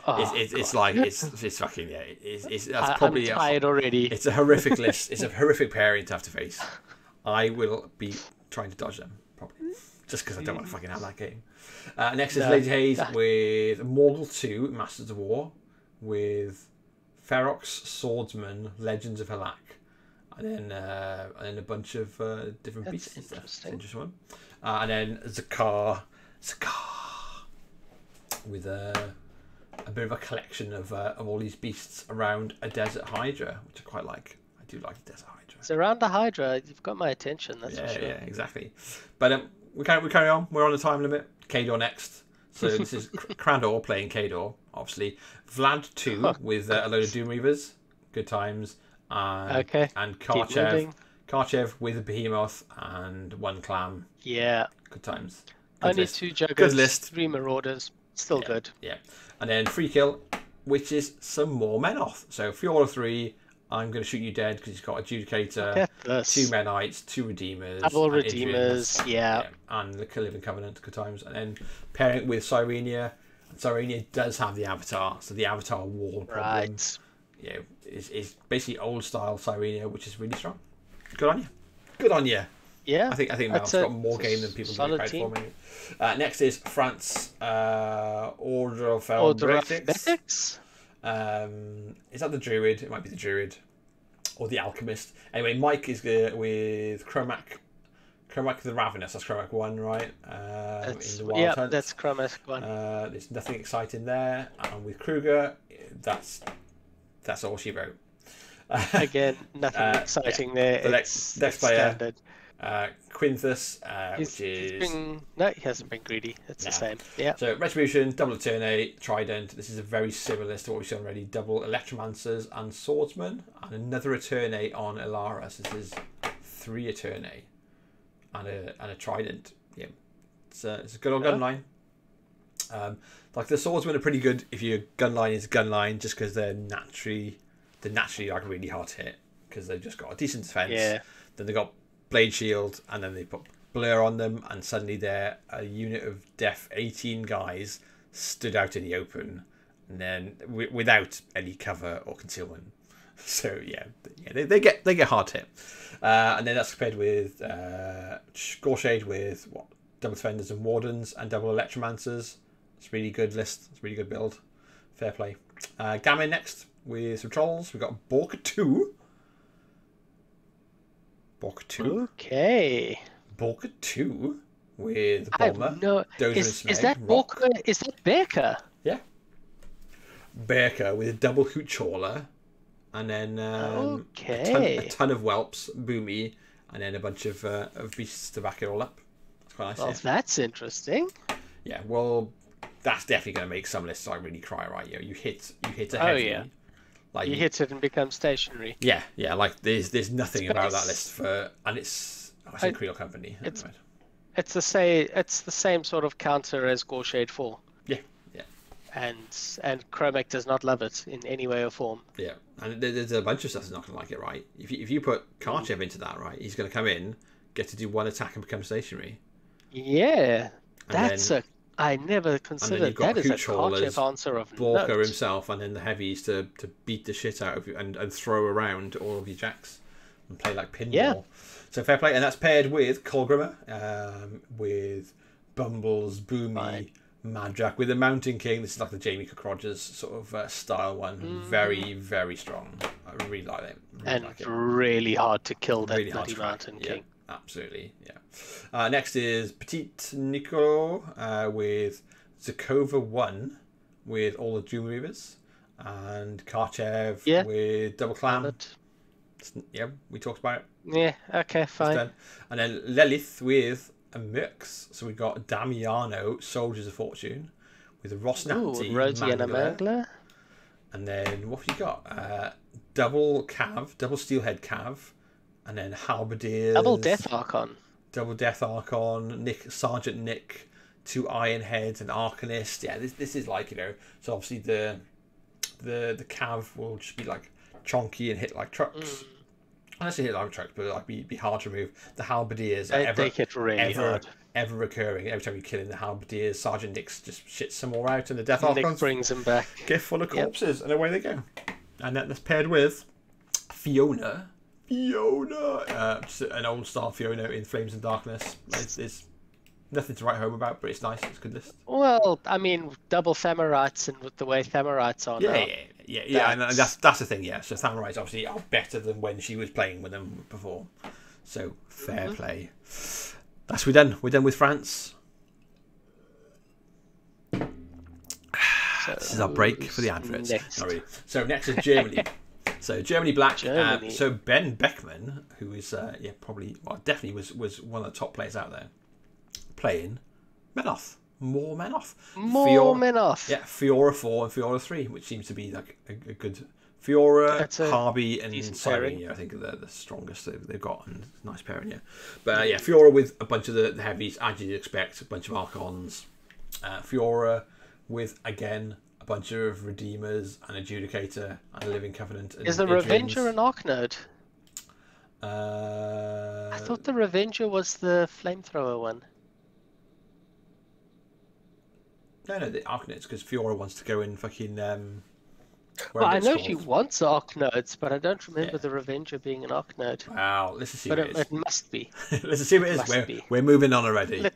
Oh, it's like it's fucking that's probably I'm tired already. It's a horrific list. It's a horrific pairing to have to face. I will be trying to dodge them probably just because I don't want to fucking have that game. Next is Lady Haze with Morgul 2 Masters of War with Ferox Swordsman Legends of Halak, and then a bunch of different beasts. That's an interesting one. And then Zakar with a bit of a collection of all these beasts around a desert hydra, which I quite like. I do like a desert hydra. It's around the hydra. You've got my attention. That's for sure. Yeah, exactly. But we carry on. We're on the time limit. Kador next. So this is Crandor playing Kador, obviously. Vlad 2 with a load of Doomreavers. Good times. And Karchev with a Behemoth and 1 Clam. Yeah. Good times. Only 2 Juggers, 3 Marauders. Still good. Yeah. And then free kill, which is some more Menoth. So Fiora 3, I'm going to shoot you dead because he's got Adjudicator, 2 Menites, 2 Redeemers. Double Redeemers, and the Living Covenant, good times. And then pairing it with Cyrenia. And Cyrenia does have the Avatar, so the Avatar wall problem. Right. Yeah, is basically old style Cyrenia, which is really strong. Good on you. Good on you. Yeah. I think Menoth's got more game than people give credit for. Maybe. Next is France Order of Helvetic. Is that the Druid? It might be the Druid or the Alchemist. Anyway, Mike is with Cromac the Ravenous. That's Cromac 1, right? In the Wild Hunt. That's Cromac 1. There's nothing exciting there. And with Kruger, that's all she wrote. Again, nothing exciting there. The next player, standard. Quinthus, which is... No, he hasn't been greedy. It's the same. Yeah. So Retribution, double Attorney, Trident. This is a very similar list to what we've seen already. Double Electromancers and Swordsman, and another Attorney on Elara. So this is 3 Attorney and a Trident. Yeah, it's a good old gun line. Like the Swordsmen are pretty good if your gun line is gun line, just because they're naturally like really hard to hit because they've just got a decent defense. Yeah. Then they got Blade Shield, and then they put Blur on them, and suddenly they're a unit of def 18 guys stood out in the open, and then without any cover or concealment. So they get hard hit, and then that's compared with Gorshade with double Defenders and Wardens and double Electromancers. It's a really good list. It's a really good build. Fair play. Gammon next with some Trolls. We've got Bork 2. Okay. Bork 2 with Bomber. Dozer and Smeg. Is that Bork? Is that Becker? Yeah. Becker with a double Hoot Chawler, and then a ton of Whelps, Boomy, and then a bunch of beasts to back it all up. That's quite nice. Well, that's interesting. Yeah. Well, that's definitely going to make some lists like really cry, right? You hit a heavy. Oh yeah. Like you hit it and become stationary. Yeah. Like there's nothing about that list and it's a Creole Company. It's the same sort of counter as Gorshade 4. Yeah. And Chromac does not love it in any way or form. Yeah, and there's a bunch of stuff that's not going to like it, right? If you put Karchev into that, right, he's going to come in, get to do 1 attack and become stationary. Yeah, I never considered that as a Karchev answer of Borker note. himself, and then the heavies to beat the shit out of you and throw around all of your jacks and play like pinball. Yeah. So fair play, and that's paired with Colgrimmer, with Bumbles, Boomy, Madrak with the Mountain King. This is like the Jamie Cook Rogers sort of style one. Very, very strong. I really like it. And really hard to kill that really bloody Mountain King. Absolutely, yeah. Next is pt2 with Zakova 1 with all the Doom Reavers, and Karchev with Double Clam. Yeah, we talked about it. Yeah, okay, fine. And then Lilith with a mix. So we got Damiano, Soldiers of Fortune, with a Rosnati, Mangler. And then what have you got? Double Cav, double Steelhead Cav, and then Halberdiers. Double Death Archon. Double Death Archon, Sergeant Nick, 2 Iron Heads, and Arcanist. Yeah, this is like, so obviously the Cav will just be like chonky and hit like trucks. I don't say hit like trucks, but like be hard to remove. The Halberdiers they hit really hard. Ever recurring. Every time you kill in the Halberdiers, Sergeant Nick's just shits some more out, and the Death Archons brings them back. Get full of corpses, and away they go. And that's paired with Fiona, an old style Fiona in Flames and Darkness. It's nothing to write home about, but it's nice. It's a good list. Well, I mean, double Thamarites, and with the way Thamarites are now. Yeah, and that's the thing. Yeah, so Thamarites obviously are better than when she was playing with them before. So fair play. That's we're done with France. This is our break for the adverts. Sorry. So next is Germany. So Germany Black. So Ben Beckman, who is definitely was one of the top players out there, playing Menoth. More Menoth. Menoth. Yeah, Fiora 4 and Fiora 3, which seems to be like a good Fiora, Harvey, and Siren. Yeah, I think they're the strongest they've got, and nice pairing. Yeah, but Fiora with a bunch of the heavies, as you'd expect, a bunch of Archons. Fiora with again a bunch of Redeemers, an Adjudicator, and a Living Covenant. And is the Revenger an Archnode? I thought the Revenger was the Flamethrower one. No, the Archnodes, because Fiora wants to go in fucking. Well, I know she wants Archnodes, but I don't remember the Revenger being an Archnode. Wow, let's see. But it must be. Let's see what it is. We're moving on already.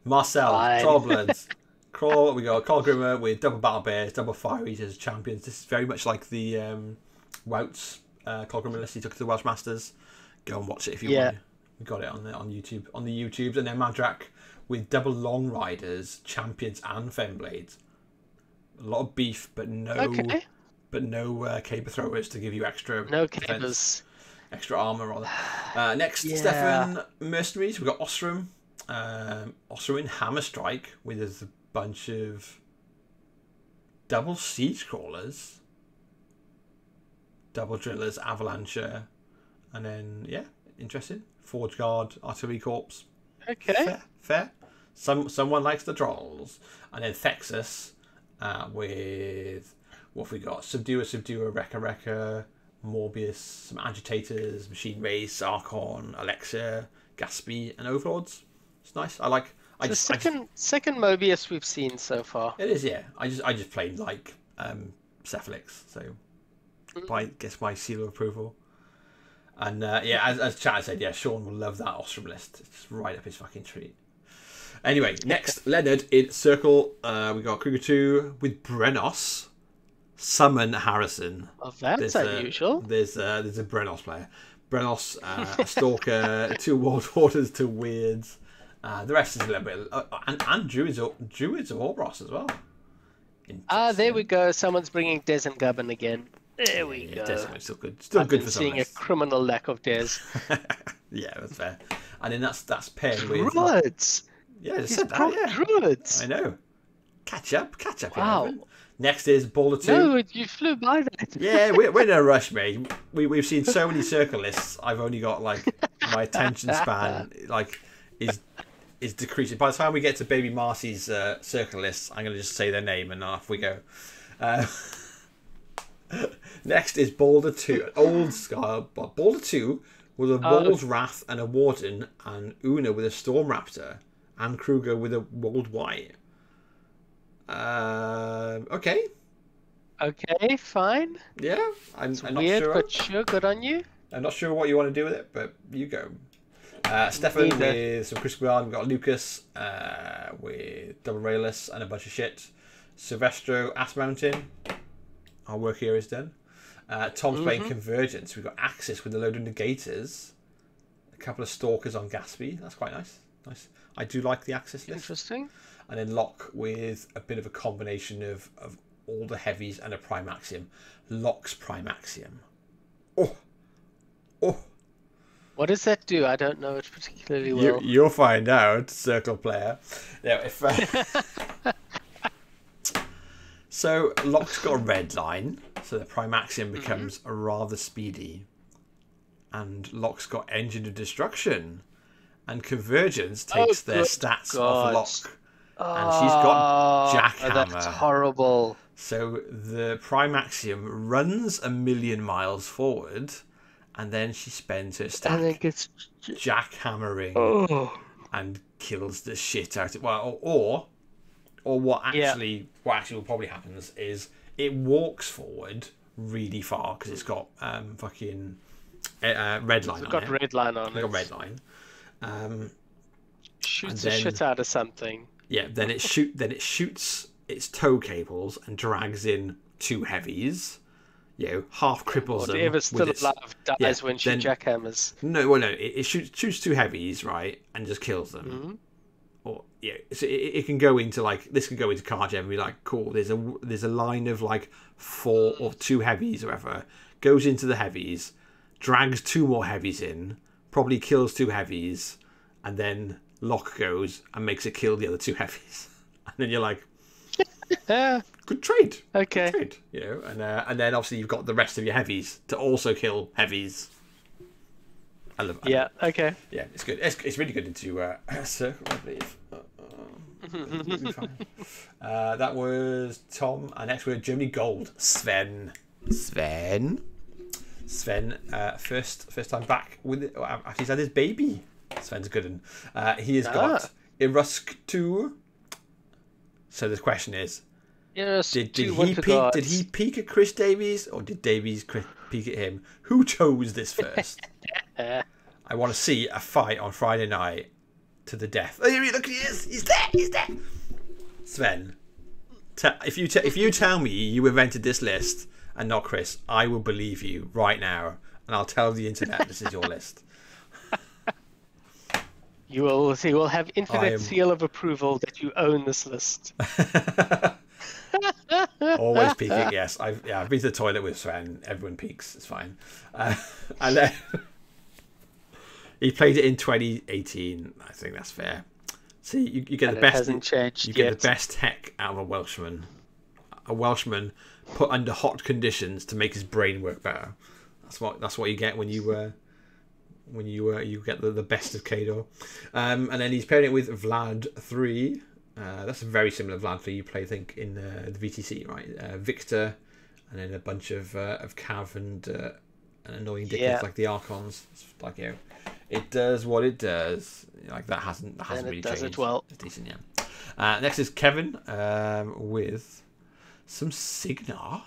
Marcel, Trollbloods, Crawl. We got Carl Grimmer with double Battle Bears, double Fire Eaters champions. This is very much like the Wouts Carl Grimmer list he took to the Welsh Masters. Go and watch it if you want. We got it on YouTube, on the YouTubes, and then Madrak with double Long Riders, champions, and Femblades. A lot of beef, but no. Okay. But no caber throwers to give you extra cabers. Extra armor rather. Next, Stefan Mercenaries. We've got Osram. Osram in Hammer Strike with a bunch of double Siege Crawlers, double Drillers, Avalancher, and then interesting. Forge Guard, Artillery Corps. Okay. Fair. Someone likes the Trolls, and then Thexus with. What have we got? Subduer, Wrecker, Morbius, some Agitators, Machine Race, Archon, Alexa, Gatsby, and Overlords. It's nice. I like. The second Mobius we've seen so far. It is, yeah. I just played like Cephalix, so gets my seal of approval. And as Chad said, Sean will love that Ostrom list. It's right up his fucking tree. Anyway, next Leonard in Circle. We got Kruger 2 with Brenos. Summon Harrison. Oh, that's unusual. There's a Brenos player. Brenos, a Stalker, 2 World Orders, 2 Weirds. The rest is a little bit... and Druids of Orbros as well. There we go. Someone's bringing Des and Gubbin again. There we go. Des still good. Still good for some seeing a criminal lack of Des. Yeah, that's fair. And then that's paired with... Druids! Yeah, I said that, yeah. Druids! I know. Catch up. Wow. Next is Boulder 2. No, you flew by that. Yeah, we're in a rush, mate. We've seen so many circle lists. I've only got like my attention span is decreasing. By the time we get to Baby Marcy's circle lists, I'm going to just say their name and off we go. Next is Boulder 2, old style, but Boulder 2 with a Maul's Wrath and a Warden, and Una with a Storm Raptor, and Kruger with a Wold White. Okay. Okay, fine. Yeah, I'm it's not weird, sure. But sure, good on you. I'm not sure what you want to do with it, but you go. Stefan Neither. with some Chris Guard. We've got Lucas with double railless and a bunch of shit. Silvestro, Ass Mountain. Our work here is done. Tom's playing Convergence. We've got Axis with a load of negators. A couple of Stalkers on Gatsby. That's quite nice. Nice. I do like the Axis list. Interesting. And then Locke with a bit of a combination of all the heavies and a Primaxium. Locke's Primaxium. Oh. What does that do? I don't know it particularly well. You'll find out, Circle player. Yeah, if so Locke's got a red line, so the Primaxium becomes rather speedy. And Locke's got Engine of Destruction. And Convergence takes their stats off Locke. And she's got Jackhammer. That's horrible. So the Primaxium runs 1,000,000 miles forward, and then she spends her stack And it gets jackhammering and kills the shit out of it. Well, or what actually will probably happens is it walks forward really far because it's got fucking red line. It's got red line on it. It's got red line. Shoots the shit out of something. Yeah, then it shoots its tow cables and drags in 2 heavies. You know, half cripples them. Whatever's still alive dies when she jackhammers. No, it shoots 2 heavies, right, and just kills them. Or so it can go into this can go into Carja and be like, cool. There's a line of 4 or 2 heavies, or whatever. Goes into the heavies, drags 2 more heavies in, probably kills 2 heavies, and then Locke goes and makes it kill the other 2 heavies, and then you're like, good trade. Okay. Good trade, you know, and then obviously you've got the rest of your heavies to also kill heavies. I love it. Okay. Yeah, it's good. It's really good into Circle, I believe. That was Tom. And next we're Germany Gold. Sven. First time back with it after he's had his baby. Sven's a good one. He has got Irusk 2. So the question is, did he peek at Chris Davies, or did Davies peek at him? Who chose this first? I want to see a fight on Friday night to the death. Oh, look, he is. He's there. Sven, if you tell me you invented this list and not Chris, I will believe you right now, and I'll tell the internet this is your list. He will have infinite seal of approval that you own this list. Always peeking, yes. I've been to the toilet with Sven. Everyone peeks. It's fine. And then he played it in 2018. I think that's fair. See, you get the best. It hasn't changed you yet. get the best tech out of a Welshman. A Welshman put under hot conditions to make his brain work better. That's what you get when you get the best of Kador. And then he's pairing it with Vlad 3. That's a very similar Vlad 3 you play, I think, in the VTC, right? Victor, and then a bunch of Cav and annoying dickheads like the Archons. It's like, it does what it does. Like that hasn't really does changed. it well. It's decent, yeah. Next is Kevin with some Signar.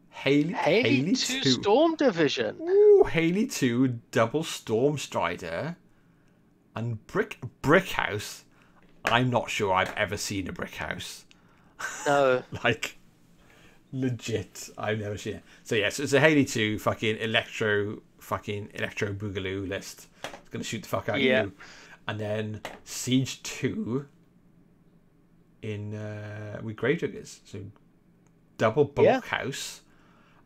Haley 2 Storm Division. Ooh, Haley 2 double Storm Strider and brick house. I'm not sure I've ever seen a brick house. No. Legit, I've never seen it. So yeah, so it's a Haley 2 fucking electro boogaloo list. It's gonna shoot the fuck out of you. And then Siege 2 in with Gravediggers. So double blockhouse.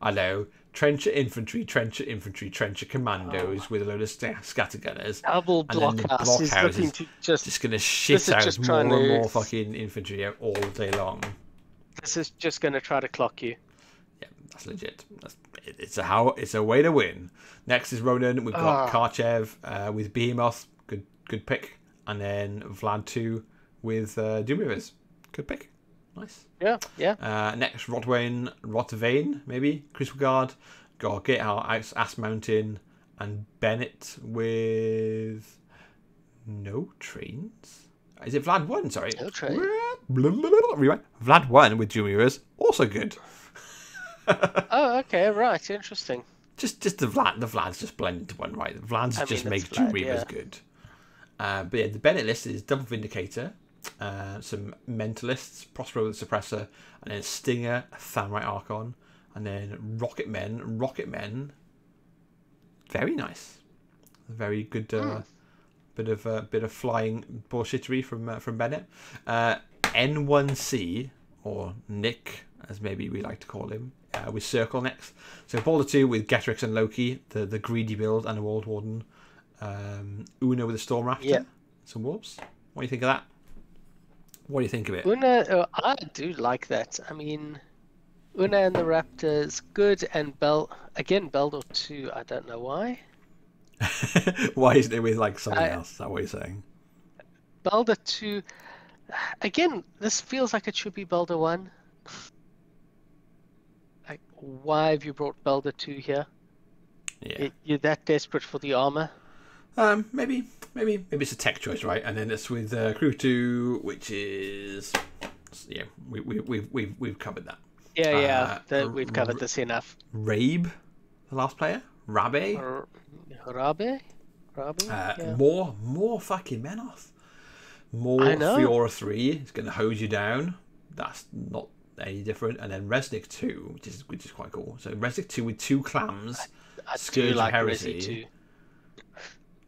I know. Trencher infantry, trencher commandos with a load of scattergunners. Double blockhouse is looking to just going to shit out more and more fucking infantry all day long. This is just going to try to clock you. Yeah, that's legit. It's a way to win. Next is Ronan. We've got Karchev with Behemoth. Good pick. And then Vlad 2 with Doom Rivers. Good pick. Nice. Yeah. Next, Rotvane, maybe. Chris Regard. Got Get Out, Ass Mountain, and Bennett with no trains. Is it Vlad 1? Sorry. No train. Rewind. Vlad 1 with Juniors. Also good. Oh, okay. Right. Interesting. just the Vlad's just blend into one, right? The Vlad's just makes two Reavers good. But yeah, the Bennett list is double Vindicator, some Mentalists, Prospero the Suppressor, and then Stinger, Thamrite Archon, and then Rocket Men. Very nice, very good. Bit of flying bullshittery from Bennett. N1C, or Nick, as maybe we like to call him, with Circle next. So Boulder 2 with Getrix and Loki, the greedy build, and the World Warden. Una with a Storm Raptor, some Wolves. What do you think of that? What do you think of it? Una, I do like that. I mean, Una and the Raptor is good, and Beldor 2, I don't know why. Why isn't it with like something else? Is that what you're saying? Beldor 2, again, this feels like it should be Beldor 1. Like, why have you brought Beldor 2 here? Yeah. You're that desperate for the armor? Maybe it's a tech choice, right? And then it's with Crew 2, which is we've covered that. We've covered this enough. Rabe, the last player, Rabe. Rabe? More fucking Menoth. More Fiora 3 is going to hose you down. That's not any different. And then Resnick 2, which is quite cool. So Resnick 2 with 2 clams, Scourge of Heresy,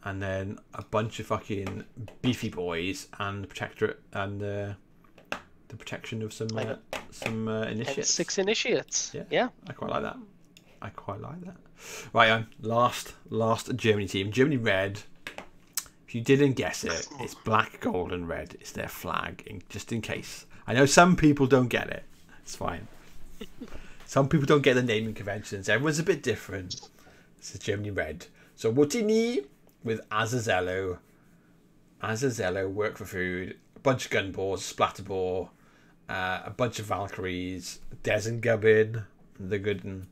and then a bunch of fucking beefy boys and Protectorate and the protection of some initiates. And 6 initiates. Yeah. I quite like that. Right, last Germany team. Germany Red. If you didn't guess it, it's black, gold, and red. It's their flag, just in case. I know some people don't get it. It's fine. Some people don't get the naming conventions. Everyone's a bit different. It's the Germany Red. So Wutini with Azazello. Work for food. A bunch of gunballs, splatterball. A bunch of Valkyries. Des and Gubbin, the good one.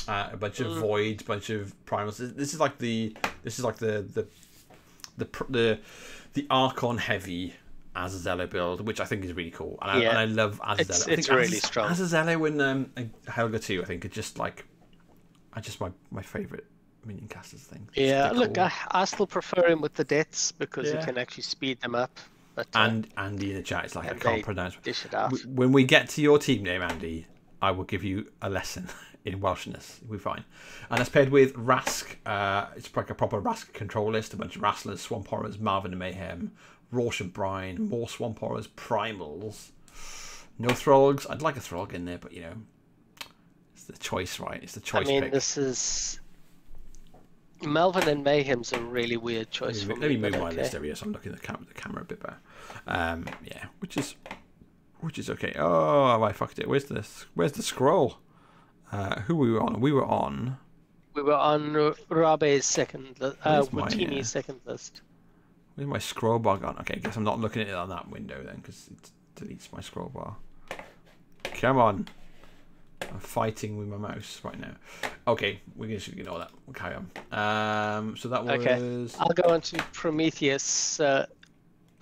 A bunch of Void, bunch of Primals. This is like the Archon heavy Azazello build, which I think is really cool, and I love Azazello. It's really strong. Azazello and Helga 2, I think, are just like, my favorite minion casters thing. Yeah, look, cool. I still prefer him with the deaths because you can actually speed them up. But and Andy in the chat is like, I can't pronounce. Dish it out. When we get to your team name, Andy, I will give you a lesson in Welshness. We're fine. And that's paired with Rask. It's like a proper Rask control list. A bunch of Rasslers, Swamp Horrors, Marvin and Mayhem, Rorsch and Brine, more Swamp Horrors, Primals. No Throlls. I'd like a Throg in there, but it's the choice, right? It's the choice pick. This is... Malvin and Mayhem's a really weird choice for me. Let me move my list over here so I'm looking at the camera a bit better. Which is okay. Oh, I fucked it. Where's the scroll? Who were we on? We were on Rabe's second list. Wutini's second list. Where's my scroll bar gone? Okay, I guess I'm not looking at it on that window then, because it deletes my scroll bar. Come on. I'm fighting with my mouse right now. Okay, we can just ignore that. We'll carry on. So that was... Okay, I'll go on to Prometheus.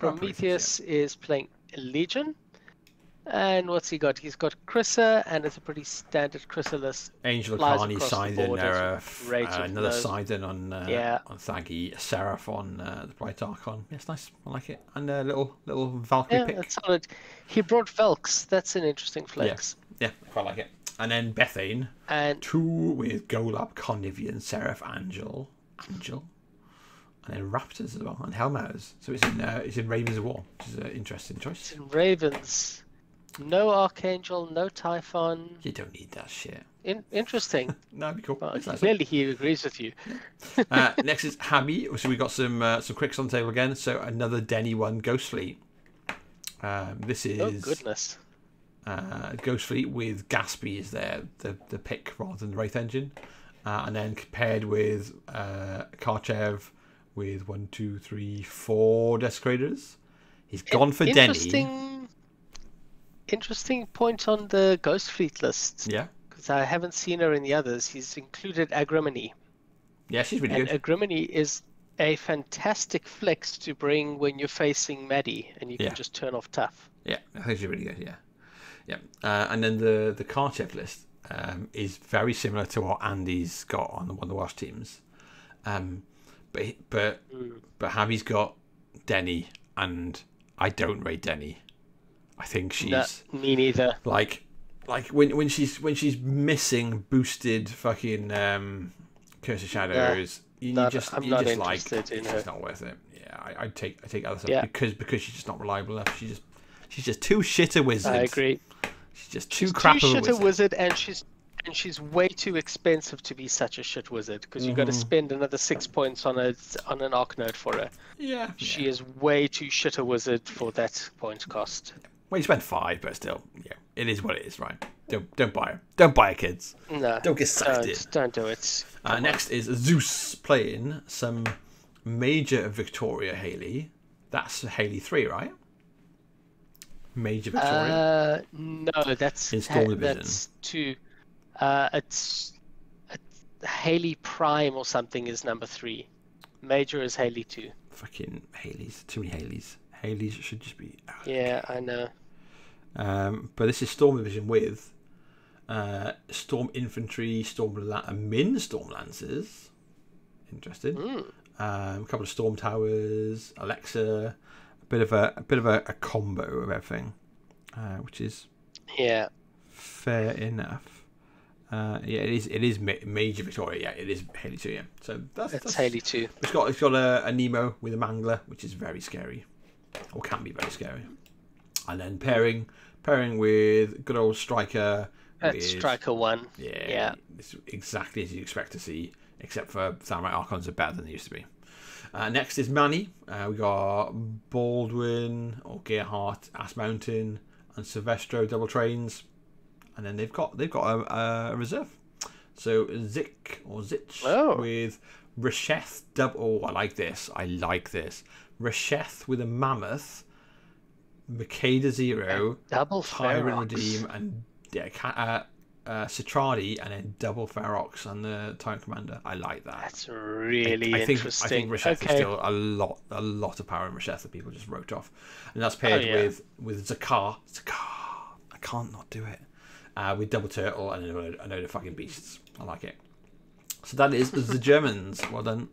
Prometheus is playing Legion. And what's he got? He's got Chrysser, and it's a pretty standard Chrysser list. Angel Akani, Sidon, Nerf, another Sidon on Thaggy, a Seraph on the Bright Archon. Yeah, it's nice. I like it. And a little Valkyrie pick. Yeah, that's solid. He brought Velks. That's an interesting flex. Yeah, I quite like it. And then Bethane. And 2 with Golab, Connivian, Seraph, Angel. And then Raptors as well, and Hellmouths. So it's in Ravens of War, which is an interesting choice. It's in Ravens. No Archangel, no Typhon. You don't need that shit. Interesting. No, that'd be cool. Well, clearly he agrees with you. Next is Habby. So we got some quicks on the table again. So another Denny 1 Ghost Fleet. This is... Oh, goodness. Ghost Fleet with Gatsby is there, the pick rather than the Wraith Engine. And then paired with Karchev with 1, 2, 3, 4 Desecrators. He's gone for Denny. Interesting point on the Ghost Fleet list. Yeah. Because I haven't seen her in the others. He's included Agrimony. Yeah, she's really good. Agrimony is a fantastic flex to bring when you're facing Maddie and you can just turn off tough. Yeah, I think she's really good, yeah. And then the Karchev list, is very similar to what Andy's got on one of the Welsh teams. But Javi's got Denny, and I don't rate Denny. I think she's me neither. Like when she's missing boosted fucking Curse of Shadows, I'm not interested in her. It's not worth it. Yeah, I take other stuff because she's just not reliable enough. She's just too shit a wizard. I agree. She's just too crap of a wizard. And she's way too expensive to be such a shit wizard, because you've got to spend another 6 points on an arc node for her. Yeah. She is way too shit a wizard for that point cost. Well, you spent 5, but still, yeah, it is what it is, right? Don't buy her. Don't buy her, kids. No. Don't get sucked in. Don't do it. Next is Zeus playing some Major Victoria Haley. That's Haley 3, right? Major Victoria. No, that's in Storm Division. That's 2. It's Haley Prime or something is number 3. Major is Haley 2. Fucking Haleys. Too many Haleys. Haleys should just be... Yeah, I know. But this is Storm Division with Storm Infantry, Min Storm Lancers. Interesting. A couple of Storm Towers, Alexa, a bit of a combo of everything, which is fair enough. It is Major Victoria. Yeah, it is Haley 2. Yeah, so that's Haley 2. It's got a Nemo with a Mangler, which is very scary, or can be very scary. And then pairing with good old Striker. Striker 1. Yeah. It's exactly as you expect to see, except for Samurai Archons are better than they used to be. Next is Manny. We got Baldwin or Gerhardt, Ass Mountain, and Silvestro double trains, and then they've got a reserve. So Zik or Zich with Resheth double. Oh, I like this. Resheth with a Mammoth, Makeda 0, double Tyrant Redeem, and Citradi, and then double Ferox on the Tyrant Commander. I like that. That's really interesting. I think Resheth is still a lot of power in Resheth that people just wrote off, and that's paired with Zakar. I can't not do it. With double turtle and a load of fucking beasts. I like it. So that is the Germans. Well done.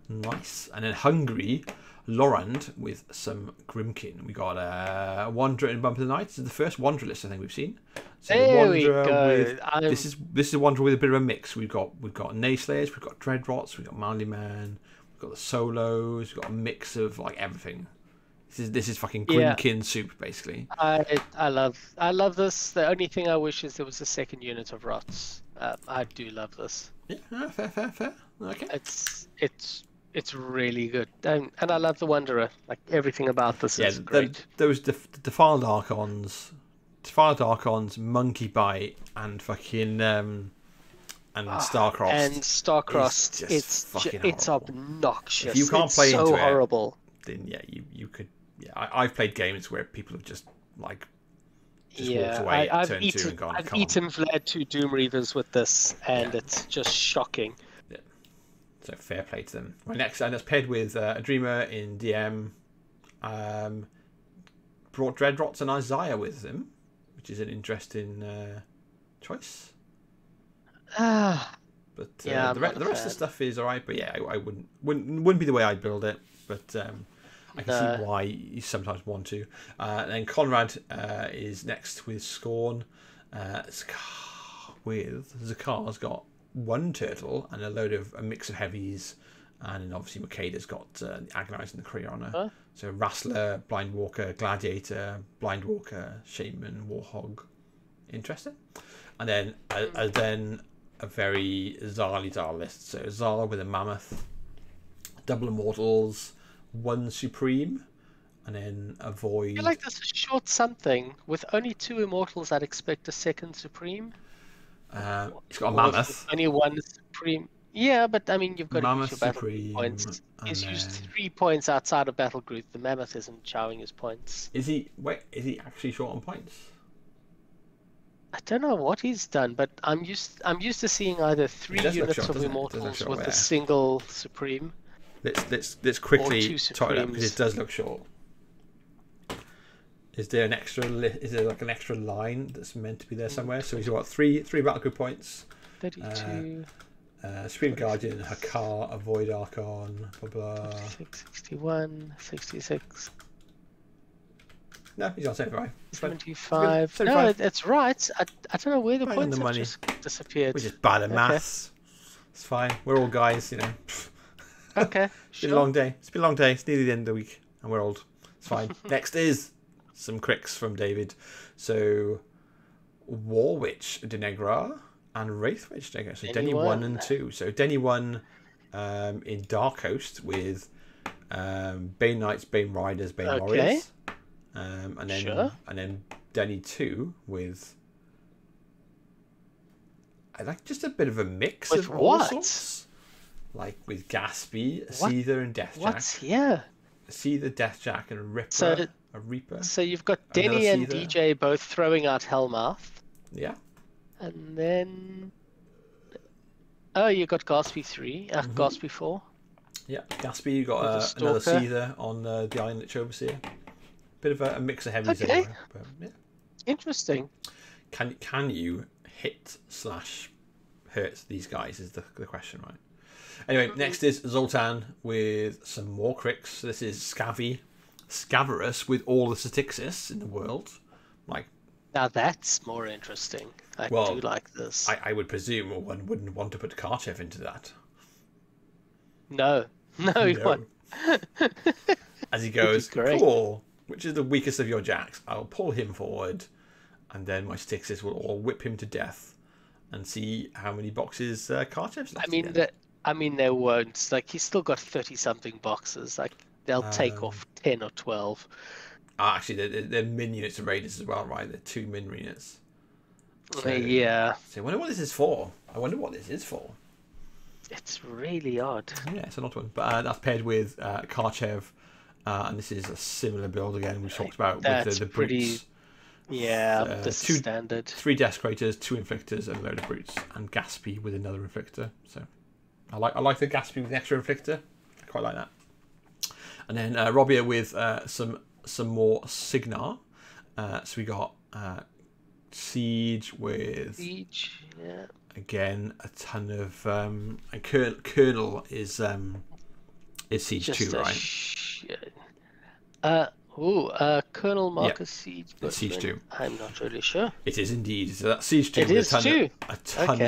Nice. And then Hungary, Lorand with some Grimkin. We got a Wanderer in Bump of the Night. This is the first Wanderer list I think we've seen. So there we go. This is a Wanderer with a bit of a mix. We've got Nayslayers, we've got Dreadrots, we've got Manly Man, we've got the Solos, we've got a mix of like everything. This is fucking Grimkin soup, basically. I love this. The only thing I wish is there was a second unit of Rots. I do love this. Yeah, fair. Okay. It's really good, and I love the Wanderer. Like everything about this is great. Those Defiled Archons, Monkey Bite, and fucking and Starcrossed. And Starcrossed, it's obnoxious. If you can't play into it, horrible. Then you could. Yeah, I've played games where people have just walked away, I've eaten Vlad 2 Doom Reavers with this, and it's just shocking. Yeah. So fair play to them. My next, and that's paired with a Dreamer in DM. Brought Dreadrots and Isaiah with them, which is an interesting choice. But the rest of the stuff is alright. But yeah, I wouldn't be the way I'd build it. But I can see why you sometimes want to. Then Conrad is next with Scorn. Zakar's got one turtle and a mix of heavies, and then obviously Makeda's got the Agonizing the Kree on her. So Wrestler, Blind Walker, Gladiator, Blind Walker, Shaman, Warhog. Interesting. And then a very Zali list. So Zala with a Mammoth, double Immortals, one Supreme, and then a Void. I feel like this is short something. With only 2 Immortals, I'd expect a second Supreme. It's got a Mammoth. Only one Supreme. Yeah, but I mean, you've got Mammoth, to use your battle Supreme, points. He's used 3 points outside of battle group. The Mammoth isn't showing his points. Is he actually short on points? I don't know what he's done, but I'm used to seeing either 3 units of Immortals with a single Supreme. Let's quickly talk it up because it does look short. Is there an extra? Is there like an extra line that's meant to be there somewhere? So he's got three battle group points. 32. Supreme Guardian, Hakar, Avoid Archon, blah blah. 61, 66. No, he's on 75. 75. 75. No, that's right. I don't know where the Right points on the have money. just disappeared. We're just bad at maths. It's fine. We're all guys, you know. Okay, It's been a long day. It's been a long day. It's nearly the end of the week, and we're old. It's fine. Next is some cricks from David. So, Warwitch de Negra and Wraithwitch de Negra. So, Denny 1 and 2. So, Denny 1 in Dark Host with Bane Knights, Bane Riders, Bane Warriors. And then Denny 2 with I like just a bit of a mix with of all what? sorts. Like with Gaspy, Seether and Deathjack. What's here? Seether, Deathjack, and a Ripper. So, a Reaper. So you've got Denny and Seether. DJ both throwing out Hellmouth. Yeah. And then... Oh, you got Gaspy 3, Gaspy 4. Yeah, Gaspy, you got With the another Stalker. Seether on the Island at Overseer. Bit of a mix of heavies Okay. anyway. But, yeah. Interesting. Can you hit/hurt these guys is the question, right? Anyway, next is Zoltan with some more cricks. This is Scavarus with all the Statixis in the world. Like, Now that's more interesting. I Well, do like this. I would presume one wouldn't want to put Karchev into that. No, you No. won't. As he goes, great. cool, which is the weakest of your jacks? I'll pull him forward, and then my Statixis will all whip him to death and see how many boxes Karchev's left. I mean, they won't. Like, he's still got 30-something boxes. Like, they'll take off 10 or 12. Actually, they're min units of Raiders as well, right? They're 2 min units. Yeah. So I wonder what this is for. It's really odd. Yeah, it's an odd one. But that's paired with Karchev, and this is a similar build again we talked about with the brutes. Yeah, this is standard. 3 Desecrators, 2 Inflictors, and a load of brutes, and Gaspy with another Inflictor. So I like the Gaspy with the extra Inflictor. I quite like that. And then Robbia with some more Signar. So we got Siege with yeah. again a ton of and Colonel is Siege Just 2, right? Colonel Marcus Siege. It's Siege 2. I'm not really sure. It is indeed. So that's Siege 2 It with is too. a ton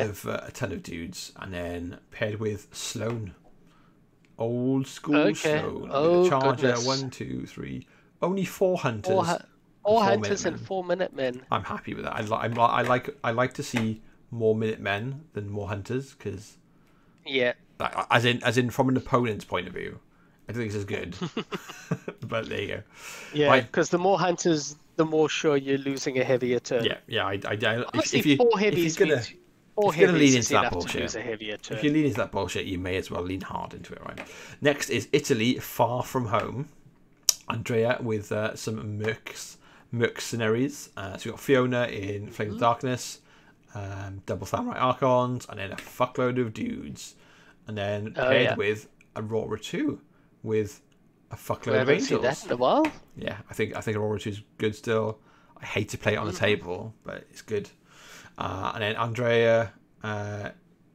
of dudes, and then paired with Sloan. Old school Sloan. Oh, with a Charger, goodness. 1, 2, 3. Only 4 Hunters. 4 Hunters Minutemen. and 4 Minutemen. I'm happy with that. I like to see more Minutemen than more Hunters, because Yeah. as in from an opponent's point of view, I think this is good. But there you go. Yeah, Right. because the more Hunters, the more sure you're losing a heavier turn. Yeah. Honestly, If you're 4 heavies gonna means 4 if you're gonna lean heavies into is that enough to bullshit, lose a heavier turn. if you lean into that bullshit, you may as well lean hard into it, right? Next is Italy, Far From Home. Andrea with some mercenaries. So we've got Fiona in Flame of Darkness, double Samurai Archons, and then a fuckload of dudes. And then paired with Aurora 2 with a fuckload of I haven't angels. seen that in a while. Yeah, I think Aurora 2 is good still. I hate to play it on the table, but it's good. And then Andrea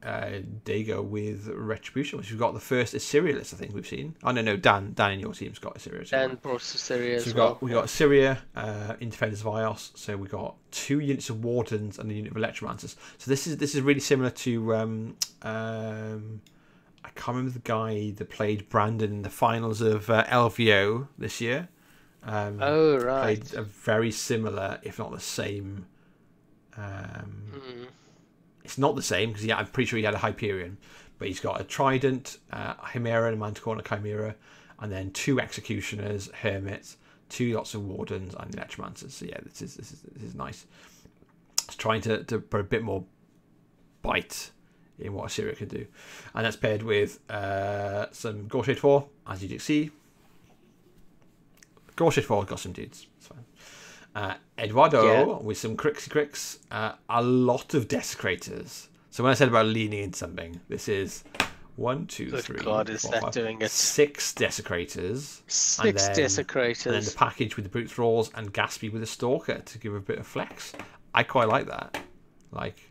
Dago with Retribution, which we've got the first Assyria list I think we've seen. Oh no, Dan in your team's got Assyria too. And brought Assyria So as well. we've got Assyria in Defenders of Ios. So we've got 2 units of Wardens and a unit of Electromancers. So this is really similar to I can't remember the guy that played Brandon in the finals of LVO this year. Oh, right. Played a very similar, if not the same. It's not the same because I'm pretty sure he had a Hyperion, but he's got a Trident, a Chimera, and a Manticore and a Chimera, and then 2 Executioners, Hermits, 2 lots of Wardens, and Electromancers. So yeah, this is nice. It's trying to put a bit more bite in what Assyria can do, and that's paired with some Gorshade 4, as you can see. Gorshade 4 got some dudes. It's fine. Eduardo with some cricks, a lot of Desecrators. So when I said about leaning into something, this is 1, 2, Good 3, God, is 4, that 5, doing it? 6 Desecrators. Six And Desecrators. then the package with the Brute Thralls and Gatsby with a Stalker to give a bit of flex. I quite like that. Like,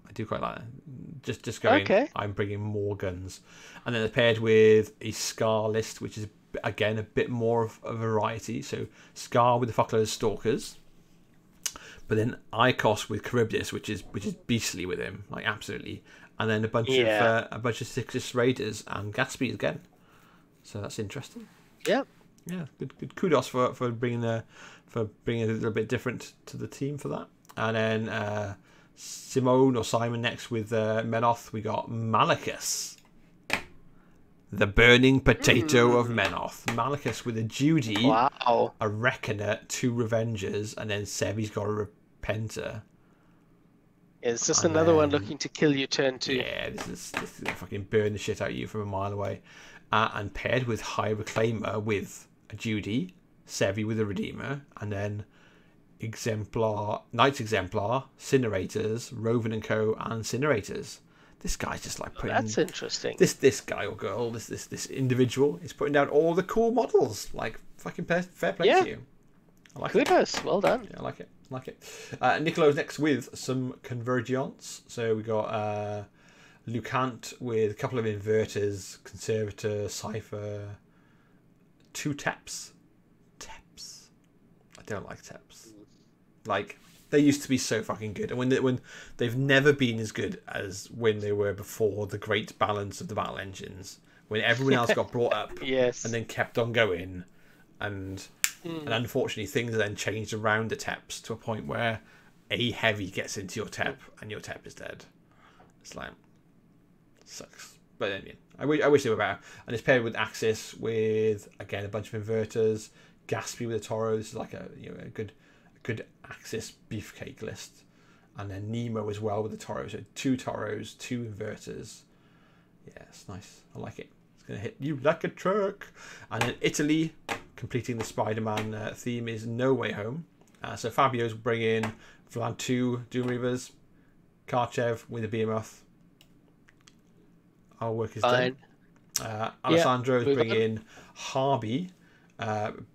I do quite like that. Just going, Okay. I'm bringing more guns. And then it's paired with a Scar list, which is, again, a bit more of a variety. So Scar with the fuckload of Stalkers. But then Icos with Charybdis, which is beastly with him, like absolutely. And then a bunch of Sixus Raiders and Gatsby again. So that's interesting. Yep. Yeah, good kudos for bringing a little bit different to the team for that. And then Simon next with Menoth. We got Malachus, the burning potato of Menoth. Malachus with a Judy, Wow. a Reckoner, 2 Revengers, and then Sebi's got a Repenter. It's just another one looking to kill you turn 2. Yeah, this is gonna fucking burn the shit out of you from a mile away. And paired with High Reclaimer with a Judy, Sevi with a Redeemer, and then Knights Exemplar, Cinerators, Rovin and Co, and Incinerators. This guy's just like putting. That's interesting. This guy or girl, this individual is putting down all the cool models. Like fucking fair play to you. I like Kudos. it. Well done. Yeah, I like it. Nicolo's next with some Convergence. So we got Lucant with a couple of Inverters, Conservator, Cypher, 2 Taps. I don't like Taps. Like, they used to be so fucking good, and when they've never been as good as when they were before the great balance of the battle engines, when everyone else got brought up, Yes, and then kept on going, and unfortunately things then changed around the Taps to a point where a heavy gets into your Tap and your Tap is dead. It's like, sucks. But then yeah, I wish they were better. And it's paired with Axis with again a bunch of Inverters, Gatsby with a Toro. This is like a good Axis beefcake list, and then Nemo as well with the Toro. So 2 Toros, 2 Inverters. Yeah, it's nice. I like it. It's gonna hit you like a truck. And then Italy, completing the Spider-Man theme, is No Way Home. So Fabio's bringing Vlad 2 Doom Reavers, Karchev with a Behemoth. Our work is done. Alessandro's bringing Harby.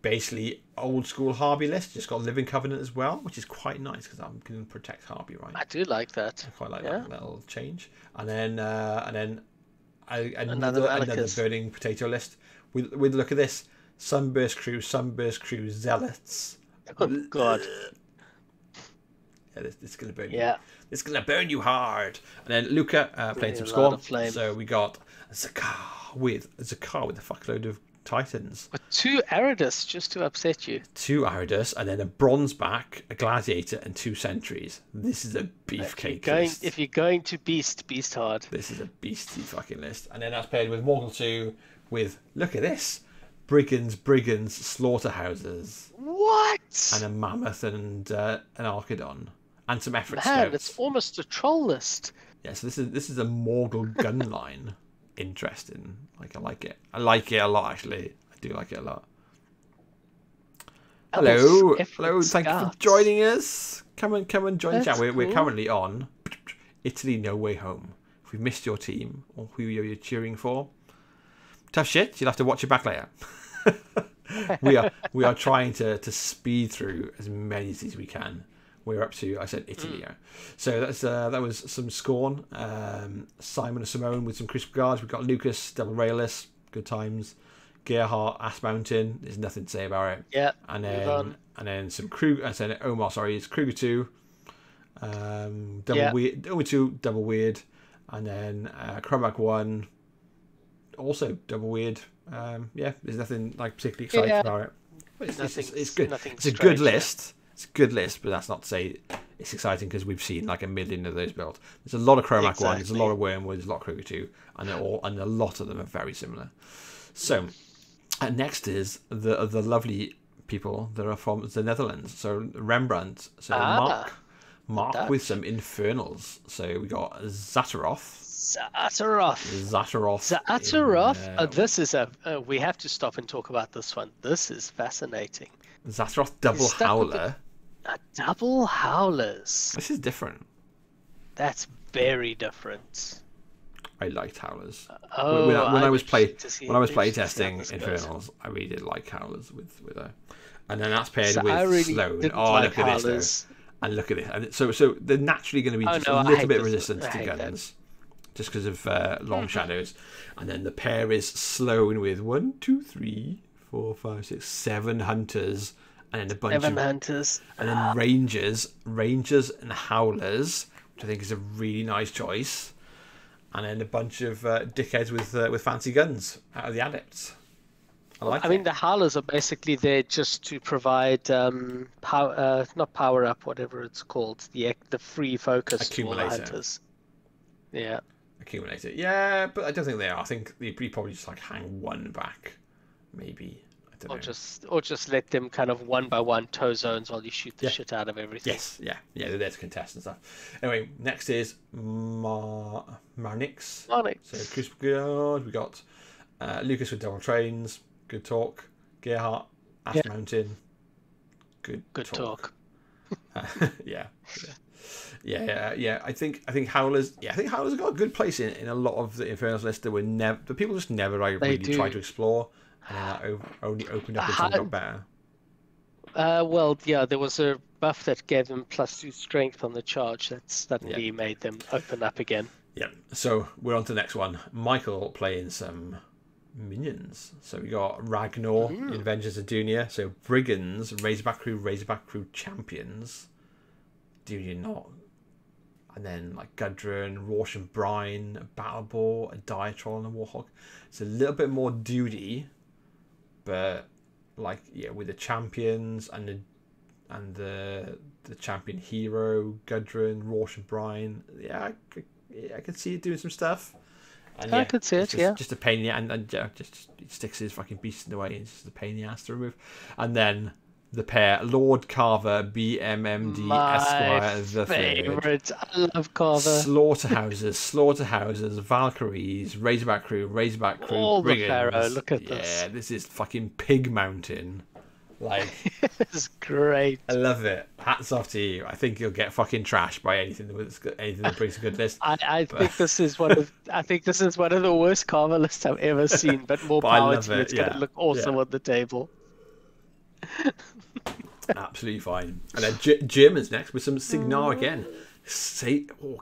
Basically old school Harby list, just got Living Covenant as well, which is quite nice because I'm going to protect Harby, right? I do like that. I quite like that little change. And then another burning potato list with look at this: Sunburst Crew, Zealots. Oh God. Yeah, this is going to burn you. Yeah. It's going to burn you hard. And then Luca playing some Scorn. So we got Zakar with a fuckload of Titans. But 2 Aridus just to upset you. 2 Aridus, and then a Bronzeback, a Gladiator, and 2 Sentries. This is a beefcake list. If you're going to beast hard. This is a beastie fucking list. And then that's paired with Mortal 2 with, look at this, Brigands, Slaughterhouses. What? And a Mammoth and an Archidon. And some Effort Man, Scouts. it's almost a troll list. Yeah, so this is a Morgul gun line. Interesting. Like, I like it. I like it a lot, actually. I do like it a lot. Hello. Thank you for joining us. Come and join the chat. We're currently on Italy No Way Home. If we've missed your team or who you're cheering for, tough shit. You'll have to watch it back later. we are trying to speed through as many as we can. We're up to, I said, Italy. So that was some Scorn. Simon and Simone with some Crisp Guards. We've got Lucas, Double Rayless, good times. Gerhardt, Ass Mountain. There's nothing to say about it. Yeah. And then some Kruger. I said Omar. Sorry, it's Kruger 2. Weird. Only 2 Double Weird, and then Chromac 1. Also Double Weird. There's nothing like particularly exciting about it. But it's good. It's a good list. It's a good list, but that's not to say it's exciting because we've seen like a million of those built. There's a lot of Chromac 1, there's a lot of Wormwood, there's a lot of Kruger 2, and a lot of them are very similar. So, next is the lovely people that are from the Netherlands. So Rembrandt, so Mark with some Infernals. So we got Zataroth. This is we have to stop and talk about this one. This is fascinating. Zataroth Double Howler. Double Howlers. This is different. That's very different. I liked howlers. Oh, When I was play testing Infernals, I really did like howlers with her. And then that's paired So with I really Sloan. didn't Oh, like look at howlers. this though. And look at this. And so they're naturally going to be just a little bit resistant to guns, just because of long shadows. And then the pair is Sloan with 1, 2, 3, 4, 5, 6, 7 hunters, and then a bunch of hunters, and then rangers and howlers, which I think is a really nice choice. And then a bunch of dickheads with fancy guns out of the adepts. I mean, the howlers are basically there just to provide power, not power up, whatever it's called, the free focus for the hunters. Yeah. Accumulator. Yeah, but I don't think they are. I think you probably just like hang one back, maybe. I don't know. Or just let them kind of one by one toe zones while you shoot the shit out of everything. Yes, yeah, they're there to contest and stuff. Anyway, next is Marnix. So Chris Guard, we got Lucas with double trains. Good talk. Gerhardt, Ash Mountain. Good talk. Yeah. I think howlers. Yeah, I think howlers have got a good place in a lot of the Infernals list that the people just never really tried to explore, and then that only opened up until it got better. There was a buff that gave them +2 strength on the charge. That suddenly made them open up again. Yeah. So we're on to the next one. Michael playing some minions. So we got Ragnar in Vengeance of Dunia. So Brigands, Razorback Crew champions. Dunia not. And then like Gudrun, Rausch and Brine, a Battle Boar, a Diatrol, and a Warhawk. It's a little bit more duty, but like with the champions and the champion hero, Gudrun, Rausch and Brine. Yeah, I could see it doing some stuff. And I could see it, just a pain in the ass, and just it sticks his fucking beast in the way. It's just a pain in the ass to remove. And then the pair, Lord Carver, BMMD Esquire the favorite. I love Carver. Slaughterhouses, Valkyries, Razorback Crew, all Brigands. The Pharaoh. Look at this. Yeah, this is fucking Pig Mountain. Like, it's great. I love it. Hats off to you. I think you'll get fucking trashed by anything that brings a good list. I think this is one of the worst Carver lists I've ever seen. But more power to you. It's going to look awesome on the table. Absolutely fine. And then Germans next with some Signar again.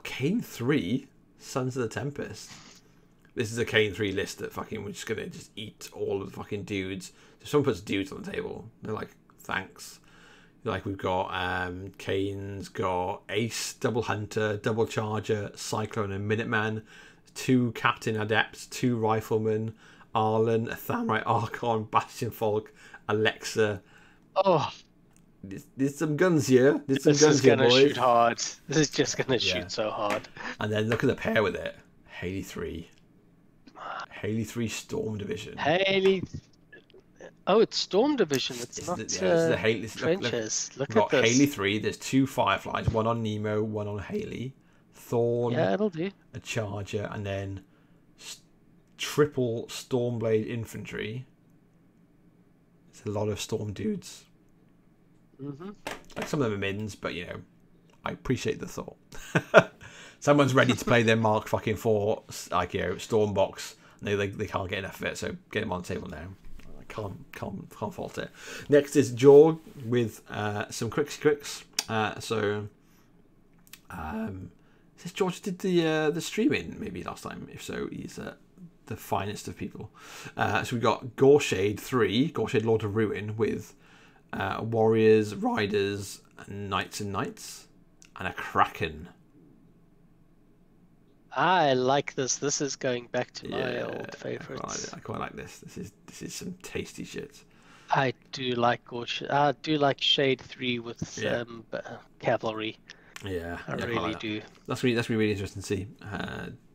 Kane 3, Sons of the Tempest. This is a Kane 3 list that fucking we're just gonna eat all of the fucking dudes. If someone puts dudes on the table, they're like, thanks. Like we've got Kane's got Ace, Double Hunter, Double Charger, Cyclone and Minuteman, 2 Captain Adepts, 2 Riflemen, Arlen, Thamrite, Archon, Bastion Folk, Alexa. Oh, there's some guns here. This is gonna shoot hard. This is just gonna shoot so hard. And then look at the pair with it. Haley 3 Storm Division. Haley. Oh, it's Storm Division. It's not the Haley trenches. Look got at this. Haley 3. There's 2 Fireflies. One on Nemo. One on Haley. Thorn. Yeah, it'll do. A Charger, and then triple Stormblade Infantry. It's a lot of Storm dudes. Like some of them are mins, but I appreciate the thought. Someone's ready to play their Mark fucking 4 Storm box. They can't get enough of it, so get them on the table now. I can't fault it. Next is Jorg with some cricks. Says George did the streaming maybe last time. If so, he's the finest of people. So we got Gorshade 3, Gorshade Lord of Ruin with Warriors, Riders, Knights and Knights, and a Kraken. I like this. This is going back to my old favorites. I quite like this. This is some tasty shit. I do like Gorshade. I do like Shade 3 with cavalry. Yeah, I really do. That's really interesting to see.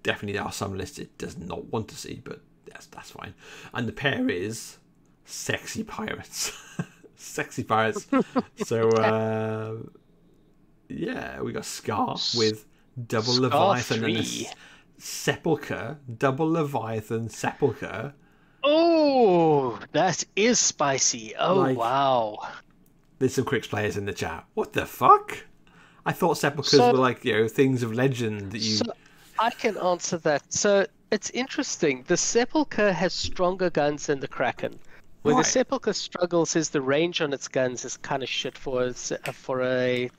Definitely, there are some lists it does not want to see, but that's fine. And the pair is sexy pirates, sexy pirates. So we got Scar with double Scar Leviathan 3. and a Sepulchre, double Leviathan Sepulchre. Oh, that is spicy. Oh wow! There's some Cricks players in the chat. What the fuck? I thought sepulchres were like things of legend that you. I can answer that. So it's interesting. The Sepulchre has stronger guns than the Kraken. Where the Right. Sepulchre struggles is the range on its guns is kind of shit for a For a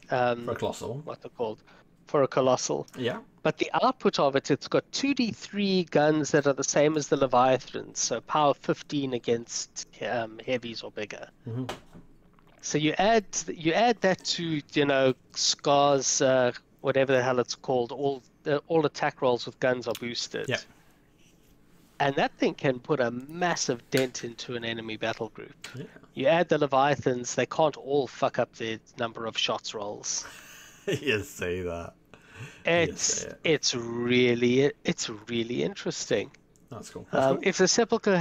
colossal. what they're called, for a colossal. Yeah. But the output of it, it's got 2d3 guns that are the same as the Leviathans, so power 15 against heavies or bigger. Mm-hmm. So you add that to, you know, Scar's whatever the hell it's called, all attack rolls with guns are boosted. Yeah. And that thing can put a massive dent into an enemy battle group. Yeah. You add the Leviathans, they can't all fuck up their number of shots rolls. You say that. It's really interesting. That's cool. That's cool. If the Sepulchre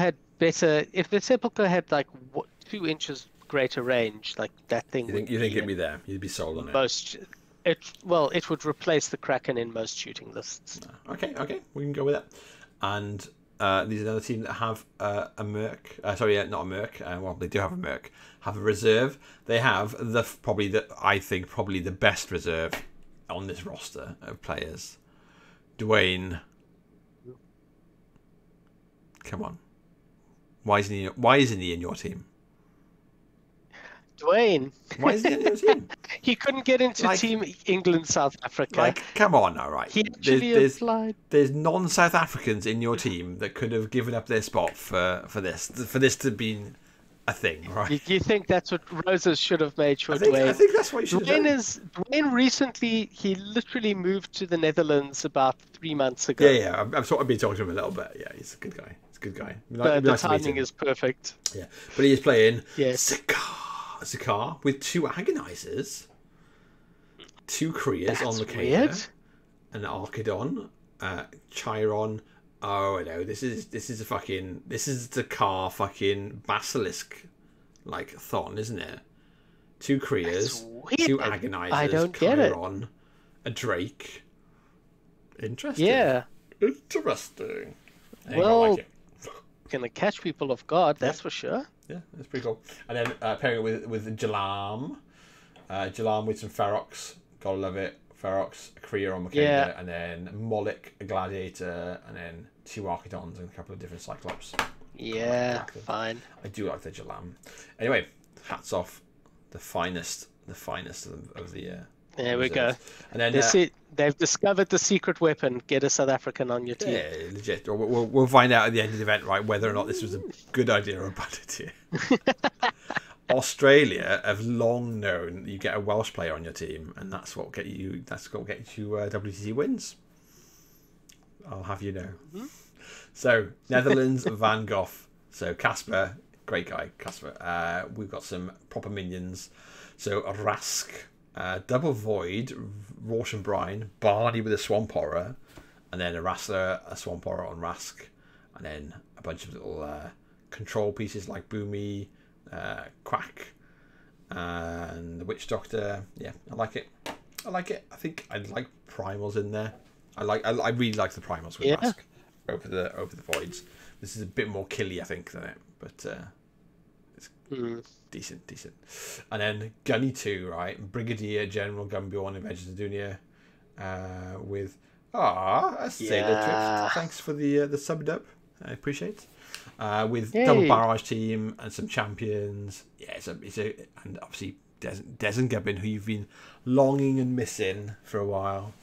had like 2 inches greater range, like that thing. You think it'd be there? You'd be sold on it. It would replace the Kraken in most shooting lists. Okay, we can go with that. And these are another team that have a Merc. Not a Merc. Well, they do have a Merc. Have a reserve. They have probably the best reserve on this roster of players. Dwayne, come on. Why isn't he in your team? Dwayne. Why is he in your team? He couldn't get into Team England, South Africa. Like, come on, all right. He actually applied. There's non-South Africans in your team that could have given up their spot for this to be a thing, right? You think that's what Roses should have made sure Dwayne? I think that's what you should have done. Dwayne recently, he literally moved to the Netherlands about 3 months ago. Yeah. I've sort of been talking to him a little bit. Yeah, he's a good guy. The timing is perfect. Yeah, but he is playing yes. Zakar with 2 Agonizers, 2 Krias on the weird. an Archidon, Chiron. Oh no, this is Zakar fucking Basilisk like Thon, isn't it? 2 Krias, 2 Agonizers, I don't get it. Chiron, a Drake. Interesting. Yeah. Interesting. Well, gonna catch people off guard, that's for sure. Yeah, that's pretty cool. And then pairing it with Jalam. Jalam with some Ferox. Gotta love it. Ferox, a Kriya on Makeda, and then Moloch, a Gladiator, and then 2 Archidons and a couple of different Cyclops. Yeah, fine. I do like the Jalam. Anyway, hats off. The finest of the there we go. And then they've discovered the secret weapon. Get a South African on your team. Yeah, legit. We'll find out at the end of the event, right, whether or not this was a good idea or a bad idea. Australia have long known that you get a Welsh player on your team, and that's what get you WTC wins. I'll have you know. Mm-hmm. So Netherlands, Van Gogh. So Casper, great guy, Casper. We've got some proper minions. So Rask. Double Void, Rausch and Brine, Barney with a Swamp Horror, and then a Wrestler, a Swamp Horror on Rask, and then a bunch of little control pieces like Boomy, Quack, and the Witch Doctor. Yeah, I like it. I think I'd like Primals in there. I really like the Primals with Rask over the Voids. This is a bit more killy, I think, than it, but it's decent. And then Gunny 2, right? Brigadier General Gumbjorn in Vengeance of Dunia, with a Sailor Drift. Thanks for the sub dub. I appreciate it. With double barrage team and some champions. Yeah, it's a and obviously Des and Gubbin, who you've been longing and missing for a while.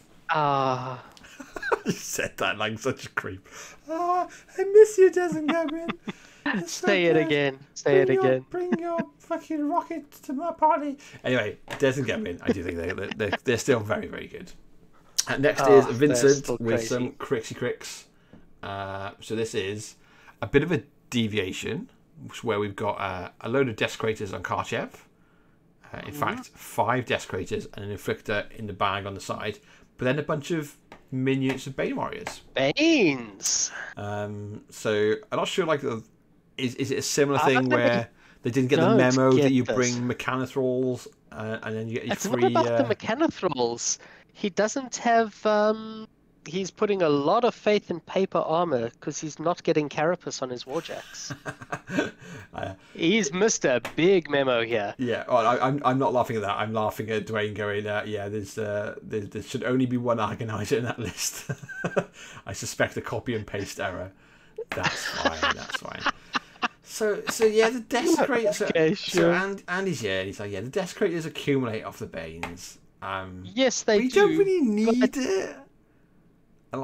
You said that like such a creep. I miss you, Des and Gubbin. Say it again. Bring your fucking rocket to my party. Anyway, Des and Gubbin, I do think they're still very, very good. Next is Vincent with some Crixie Cricks. So this is a bit of a deviation, where we've got a load of Desecrators on Karchev. In fact, 5 Desecrators and an Inflictor in the bag on the side, but then a bunch of minions of Bane Warriors. Banes! So I'm not sure, like, is it a similar thing where they didn't get the memo that you bring Mechanithrals and then you get your free... It's not about the Mechanithrals. He doesn't have he's putting a lot of faith in paper armor because he's not getting carapace on his warjacks. He's missed a big memo here. Yeah, I'm not laughing at that. I'm laughing at Dwayne going, yeah, there should only be one Arganizer in that list. I suspect a copy and paste error. That's fine. That's fine. So yeah, the desecrators. Okay, sure. So Andy's he's like, yeah, the desecrators accumulate off the Banes. Yes, they do. We don't really need it.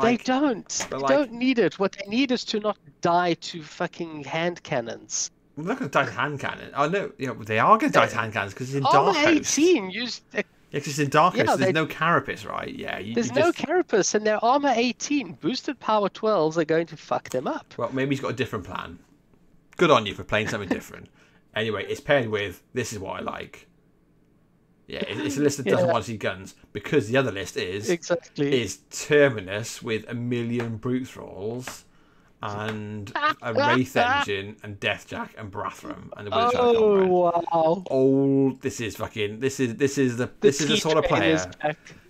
They don't need it. What they need is to not die to fucking hand cannons. We're not going to die to hand cannon. Oh no, they are going to die to hand cannons because it's in Dark Host. 18 used. Yeah, because it's in Dark Host. There's no carapace, right? Yeah. There's no carapace, and their armor 18 boosted power 12s are going to fuck them up. Well, maybe he's got a different plan. Good on you for playing something different. Anyway, it's paired with this is what I like. Yeah, it's a list that doesn't want to see guns because the other list is Terminus with 1 million brute thralls and a Wraith engine and Deathjack and Brathram and the wow! Oh, this is the sort of player.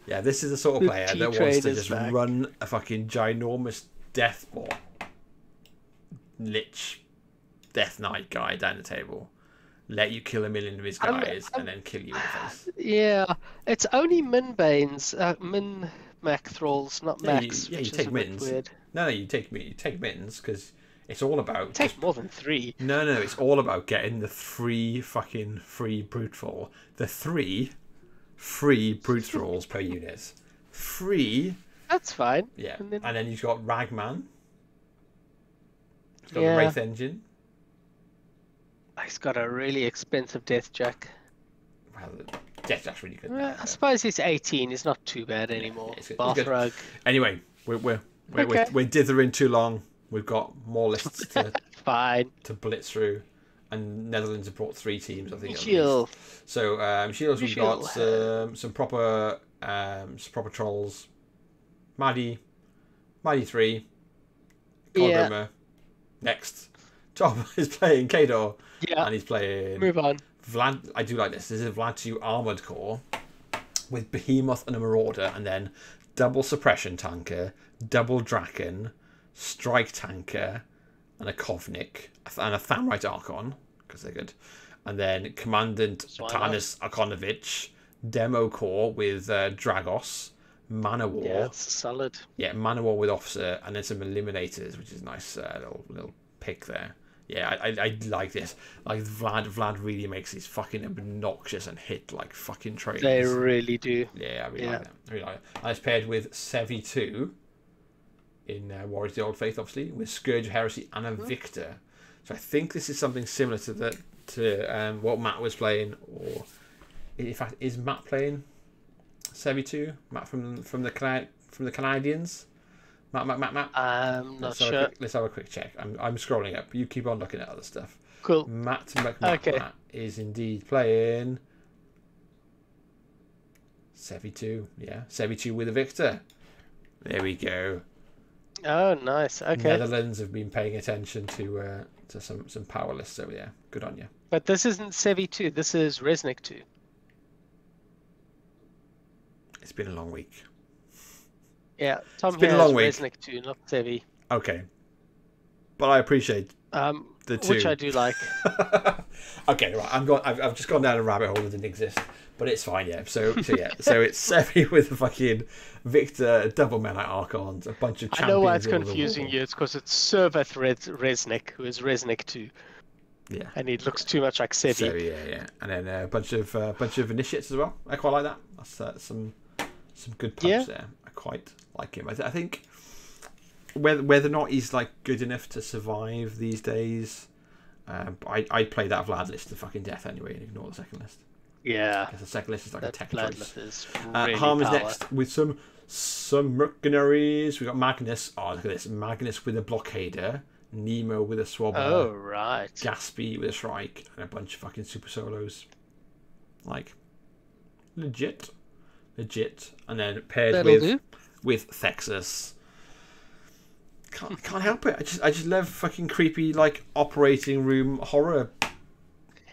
Yeah, this is the sort of player that wants to just run a fucking ginormous Deathbot Lich Death Knight guy down the table. Let you kill 1 million of his guys and then kill you in the face. Yeah, it's only min banes, min mech thralls, not mechs. You take mins. Weird. No, you take mins because it's all about. It takes more than 3. No, it's all about getting the 3 fucking free brute thrall. The 3 free brute thralls per unit. 3. That's fine. Yeah, and then you've got Ragman. He's got the Wraith engine. He's got a really expensive Deathjack. Well, Deathjack's really good. I suppose he's 18. He's not too bad anymore. Bathrug. Anyway, we're dithering too long. We've got more lists to blitz through, and Netherlands have brought 3 teams. I think. Shield. So Shields, we've got some proper trolls. Maddie 3. Coldrummer. Next. Tom is playing Kador. Yeah. And he's playing. Move on. Vlad. I do like this. This is a Vlad 2 armored core with Behemoth and a Marauder, and then double suppression tanker, double Draken, strike tanker, and a Kovnik, and a Thamrite Archon because they're good, and then Commandant Tanis Arkonovich, demo core with Dragos, Mana War. Yeah, it's solid. Yeah, Mana War with Officer, and then some Eliminators, which is nice little pick there. Yeah, I like this. Like Vlad really makes these fucking obnoxious and hit like fucking trains. They really do. Yeah, I really like that. I really like it. And it's paired with Sevi 2 in Warriors of the Old Faith, obviously, with Scourge of Heresy and a Victor. So I think this is something similar to what Matt was playing, or in fact, is Matt playing Sevi 2? Matt from the Canadians. Matt. I'm not sure. Let's have a quick check. I'm scrolling up. You keep on looking at other stuff. Cool. Matt is indeed playing Sevi 2. Yeah, Sevi 2 with a Victor. There we go. Oh, nice. Okay. Netherlands have been paying attention to some power lists over there. Good on you. But this isn't Sevi 2. This is Resnick 2. It's been a long week. Yeah, Tom here has Resnick 2, not Sevi. Okay. But I appreciate the 2. Which I do like. Okay, right. I've just gone down a rabbit hole that didn't exist. But it's fine, yeah. So it's Sevi with a fucking Victor, double Menite Archons, a bunch of champions. I know why it's confusing you. It's because it's Serveth Resnick, who is Resnick 2. Yeah. And he looks too much like Sevi. So yeah. And then a bunch of initiates as well. I quite like that. That's some good punch there. I quite like him. I think whether or not he's like good enough to survive these days, I'd play that Vlad list to fucking death anyway and ignore the second list. Yeah, because the second list is like a tech choice. Really Harm is next with some mercenaries. We got Magnus. Oh, look at this! Magnus with a blockader, Nemo with a swabber. Oh right. Gaspy with a shrike, and a bunch of fucking super solos. Like legit, and then paired with Thexus. Can't help it. I just love fucking creepy like operating room horror,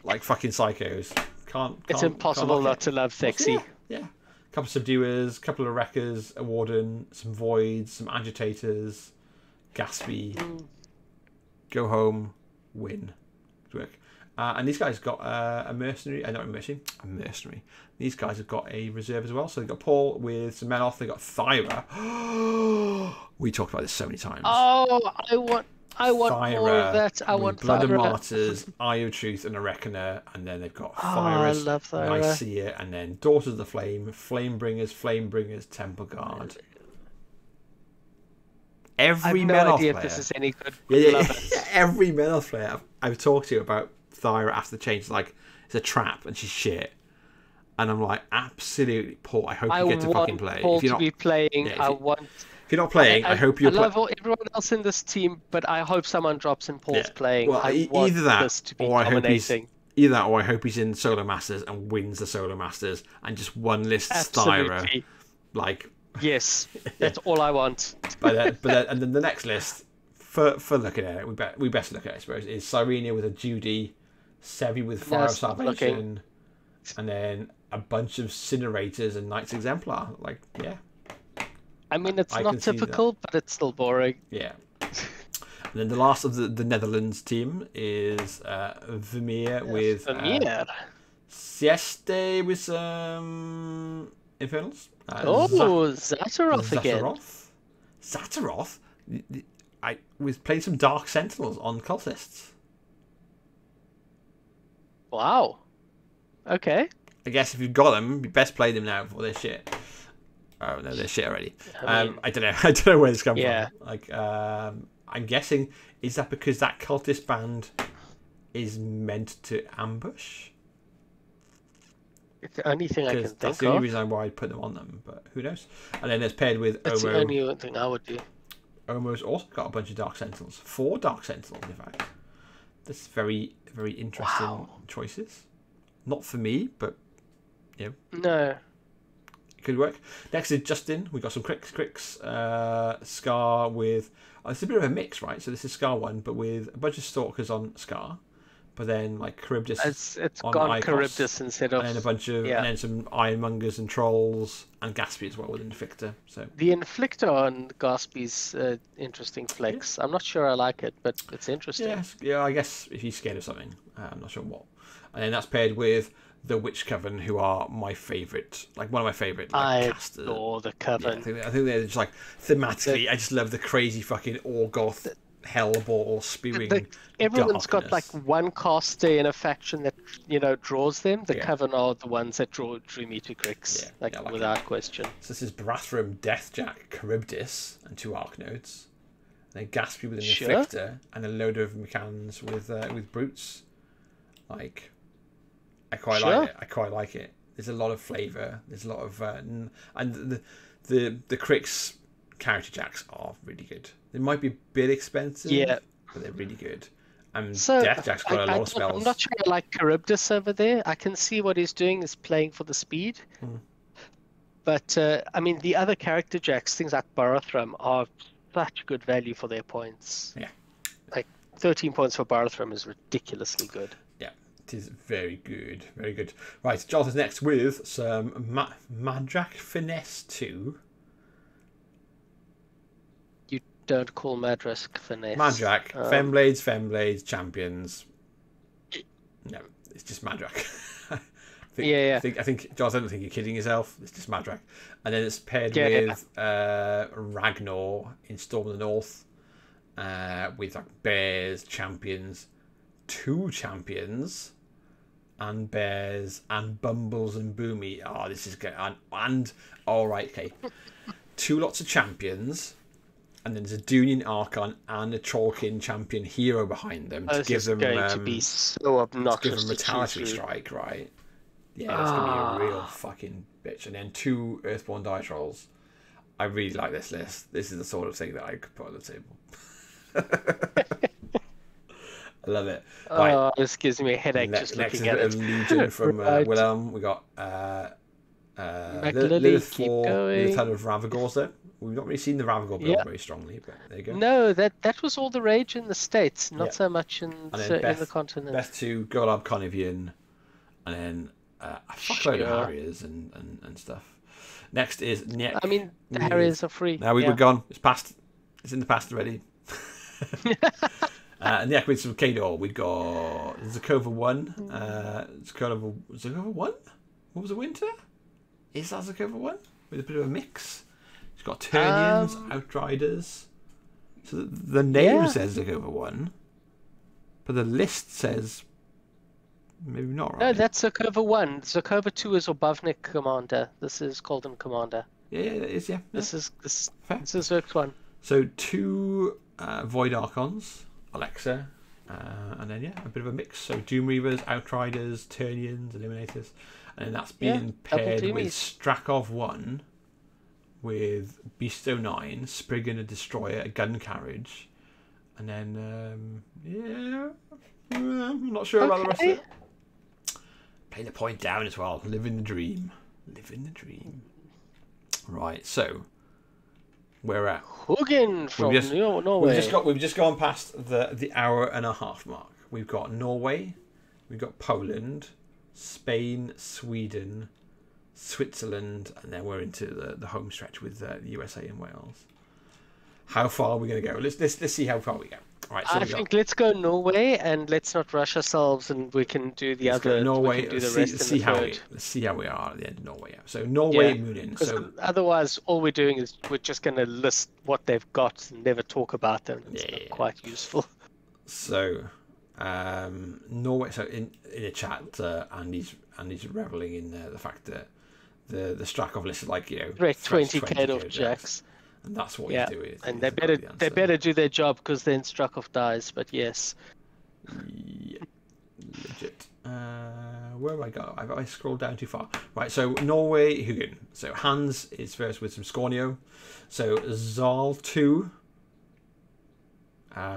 like fucking psychos. Can't it's impossible not to love Thexy. Yeah. couple of subduers, couple of wreckers, a warden, some voids, some agitators, Gatsby, go home, win. Good work. And these guys got a mercenary, not a mercenary, a mercenary. These guys have got a reserve as well. So they've got Paul with some men off. They've got Thyra. We talked about this so many times. Oh, I want Thyra more of that. I want Blood Thyra. of Martyrs, Eye of Truth, and a Reckoner. And then they've got I Thyra, love Thyra. Nicaea, and then Daughters of the Flame, Flamebringers, Temple Guard. Every I have no Meloth idea player, if this is any good. every Meloth player I've talked to about Thyra after the change, like, it's a trap and she's shit. And I'm like, absolutely, Paul, I hope you get to fucking play. Paul If you're to not, be playing. yeah, If you're not playing, I hope you're I love everyone else in this team, but I hope someone drops in Paul's playing. Well, I want either that, this to be or I hope he's dominating. either that, or I hope he's in Solo Masters and wins the Solo Masters and just one list Thyra. Absolutely. Like, Yes, that's all I want. but then, and then the next list for looking at it, we best look at it, I suppose, is Cyrenia with a Judy, Sevi with Fire of Salvation, and then a bunch of Cinerators and Knights Exemplar. Like, yeah. I mean, it's not typical, but it's still boring. Yeah. And then the last of the Netherlands team is Vermeer with Vermeer. Sieste with some Infernals. Zataroth again. Zataroth? I was playing some Dark Sentinels on Cultists. Wow. Okay. I guess if you've got them, you best play them now before they're shit. Oh no, they're shit already. I don't know. I don't know where this comes from. Like, I'm guessing, is that because that cultist band is meant to ambush? It's the only thing I can think of. That's the only reason why I put them on them, but who knows? And then it's paired with That's Omo. the only thing I would do. Omo's also got a bunch of Dark Sentinels. 4 Dark Sentinels, in fact. That's very, very interesting choices. Not for me, but, you know. No. It could work. Next is Justin. We got some Cricks, Scar with... it's a bit of a mix, right? So this is Scar 1, but with a bunch of Stalkers on Scar. But then, like, Charybdis it's on gone Icos, Charybdis instead of... And then a bunch of... And then some Ironmongers and Trolls and Gatsby as well with Inflictor. So the Inflictor on Gatsby's interesting flex. I'm not sure I like it, but it's interesting. Yeah, I guess if he's scared of something. I'm not sure what. And then that's paired with the Witch Coven, who are my favourite, like one of my favourite casters. I adore the Coven. I think they're just like, thematically, I just love the crazy fucking Orgoth hellball spewing. Everyone's darkness. got like one caster in a faction that, you know, draws them. The Coven are the ones that drew me to Grix, without question. So this is Brathram, Deathjack, Charybdis, and 2 Archnodes. And then Gatsby with an Inflictor, and a load of Mechans with Brutes. Like, I quite like it. I quite like it. There's a lot of flavour. There's a lot of and the Crix character jacks are really good. They might be a bit expensive, but they're really good. And Deathjack's got a lot of spells. I'm not sure I like Charybdis over there. I can see what he's doing is playing for the speed. But I mean, the other character jacks, things like Barathram, are such good value for their points. Yeah, like 13 points for Barathram is ridiculously good. It is very good, very good. Right, Jonathan's next with some Madrak Finesse 2. You don't call Madrak Finesse. Madrak, Femblades, Champions. No, it's just Madrak. I think Jonathan, I don't think you're kidding yourself. It's just Madrak. And then it's paired with Ragnar in Storm of the North, with like Bears, Champions, 2 Champions, and Bears, and Bumbles and Boomy. Oh, this is good. And all right, okay. 2 lots of Champions, and then there's a Dunian Archon and a Trollkin Champion hero behind them to give them to be so obnoxious. To give them Vitality Strike, right? Yeah, that's gonna be a real fucking bitch. And then 2 Earthborn Die Trolls. I really like this list. This is the sort of thing that I could put on the table. I love it. Right. This gives me a headache just looking at it. Legion from Willem. We got Lilith 4, Lilith of Ravagors there. We've not really seen the Ravagor build very strongly, but there you go. No, that was all the rage in the States, not so much in the continent. Best 2, Golab Carnivian, and then a fuckload of Harriers and stuff. Next is Nick. I mean, the Harriers are free. Now we're gone. It's past. It's in the past already. Nick with some Kador. We got Zakova 1. Zakova 1? What was the winter? Is that Zakova 1? With a bit of a mix. It's got Turnians, Outriders. So the name says Zakova 1. But the list says maybe not, right? No, that's Zakova 1. Zakova 2 is Obavnik Commander. This is Golden Commander. Yeah, it is, yeah. This is Zerk's 1. So 2 Void Archons, Alexa, and then, a bit of a mix. So Doom Reavers, Outriders, Turnians, Eliminators. And then that's being paired with Strakov 1, with Beasto 9, Spriggan, a Destroyer, a Gun Carriage. And then, I'm not sure about the rest of it. Play the point down as well. Living the dream. Living the dream. Right, so we're at Hugin from Norway. We've just gone past the hour and a half mark. We've got Norway, we've got Poland, Spain, Sweden, Switzerland, and then we're into the home stretch with the USA and Wales. How far are we going to go? Let's see how far we go. Right, so I think let's go Norway and let's not rush ourselves, and we can do the other. Norway. We can do the rest let's see how we are at the end of Norway. So Norway, Moonin. So otherwise, all we're doing is we're just going to list what they've got and never talk about them. It's not quite useful. So Norway. So in the chat, Andy's reveling in the fact that the Strakov list is like 20 Kador jacks. And that's what he's doing. And they better do their job, because then Strakov dies. But yes. Yeah, legit. Where have I got? I scrolled down too far. Right, so Norway, Hugin. So Hans is first with some Scornio. So Zal 2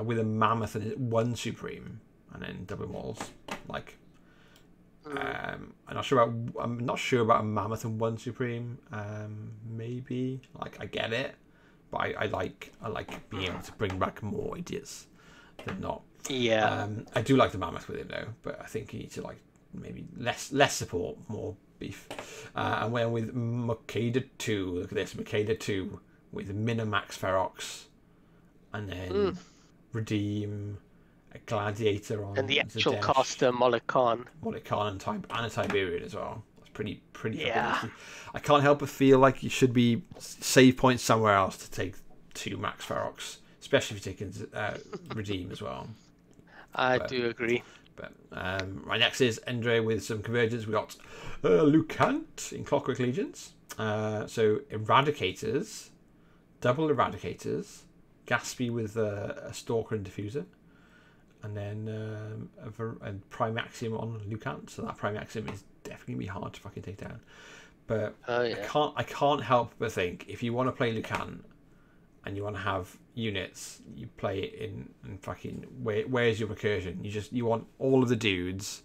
with a Mammoth and 1 Supreme, and then double walls. I'm not sure about a Mammoth and 1 Supreme. Maybe I get it. But I like being able to bring back more ideas than not. Yeah. I do like the Mammoth with him though, but I think he needs to maybe less support, more beef. And when with Makeda 2, look at this, Makeda 2 with Minimax Ferox, and then Redeem, a Gladiator on, and the actual Zadesh, caster Moloch Khan and a Tiberian as well. Pretty yeah. I can't help but feel like you should be save points somewhere else to take 2 Max Ferox, especially if you're taking Redeem as well. I do agree. But right next is Endre with some convergence. We got Lucant in Clockwork Legions. So Eradicators, double Eradicators, Gaspy with a Stalker and Diffuser, and then a Primaxium on Lucant. So that Primaxium is definitely be hard to fucking take down. But I can't help but think, if you want to play Lucant and you want to have units, you play it in fucking where's your recursion? You want all of the dudes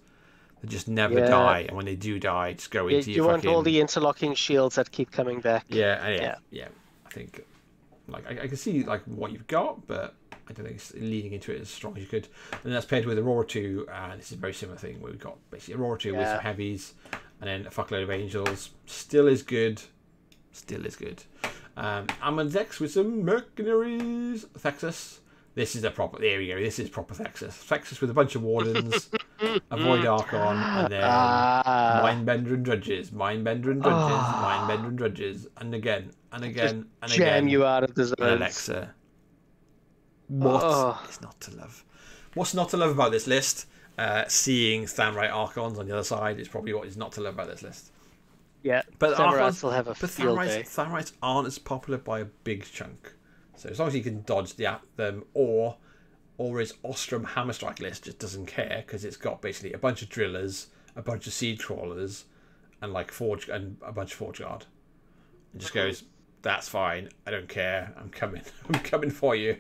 that just never die, and when they do die, just go into your fucking... You want all the interlocking shields that keep coming back. Yeah. I think I can see what you've got, but I don't think it's leading into it as strong as you could. And that's paired with Aurora 2, and this is a very similar thing where we've got basically Aurora 2 with some heavies, and then a fuckload of angels. Still is good. Amondex with some mercenaries. Thexus. This is a proper... There we go. This is proper Thexus. Thexus with a bunch of wardens, a Void Archon, and then Mindbender and Drudges. Mindbender and Drudges. And again. Jam you out of the zones. And Alexa. What is not to love? What's not to love about this list? Seeing Thamrite Archons on the other side is probably what is not to love about this list. Yeah, but Thamrites will have a field day. Thamrites aren't as popular by a big chunk. So as long as you can dodge them, or his Ostrom Hammerstrike list just doesn't care, because it's got basically a bunch of drillers, a bunch of seed crawlers, and Forge and a bunch of Forge Guard. And just goes, that's fine. I don't care. I'm coming. I'm coming for you.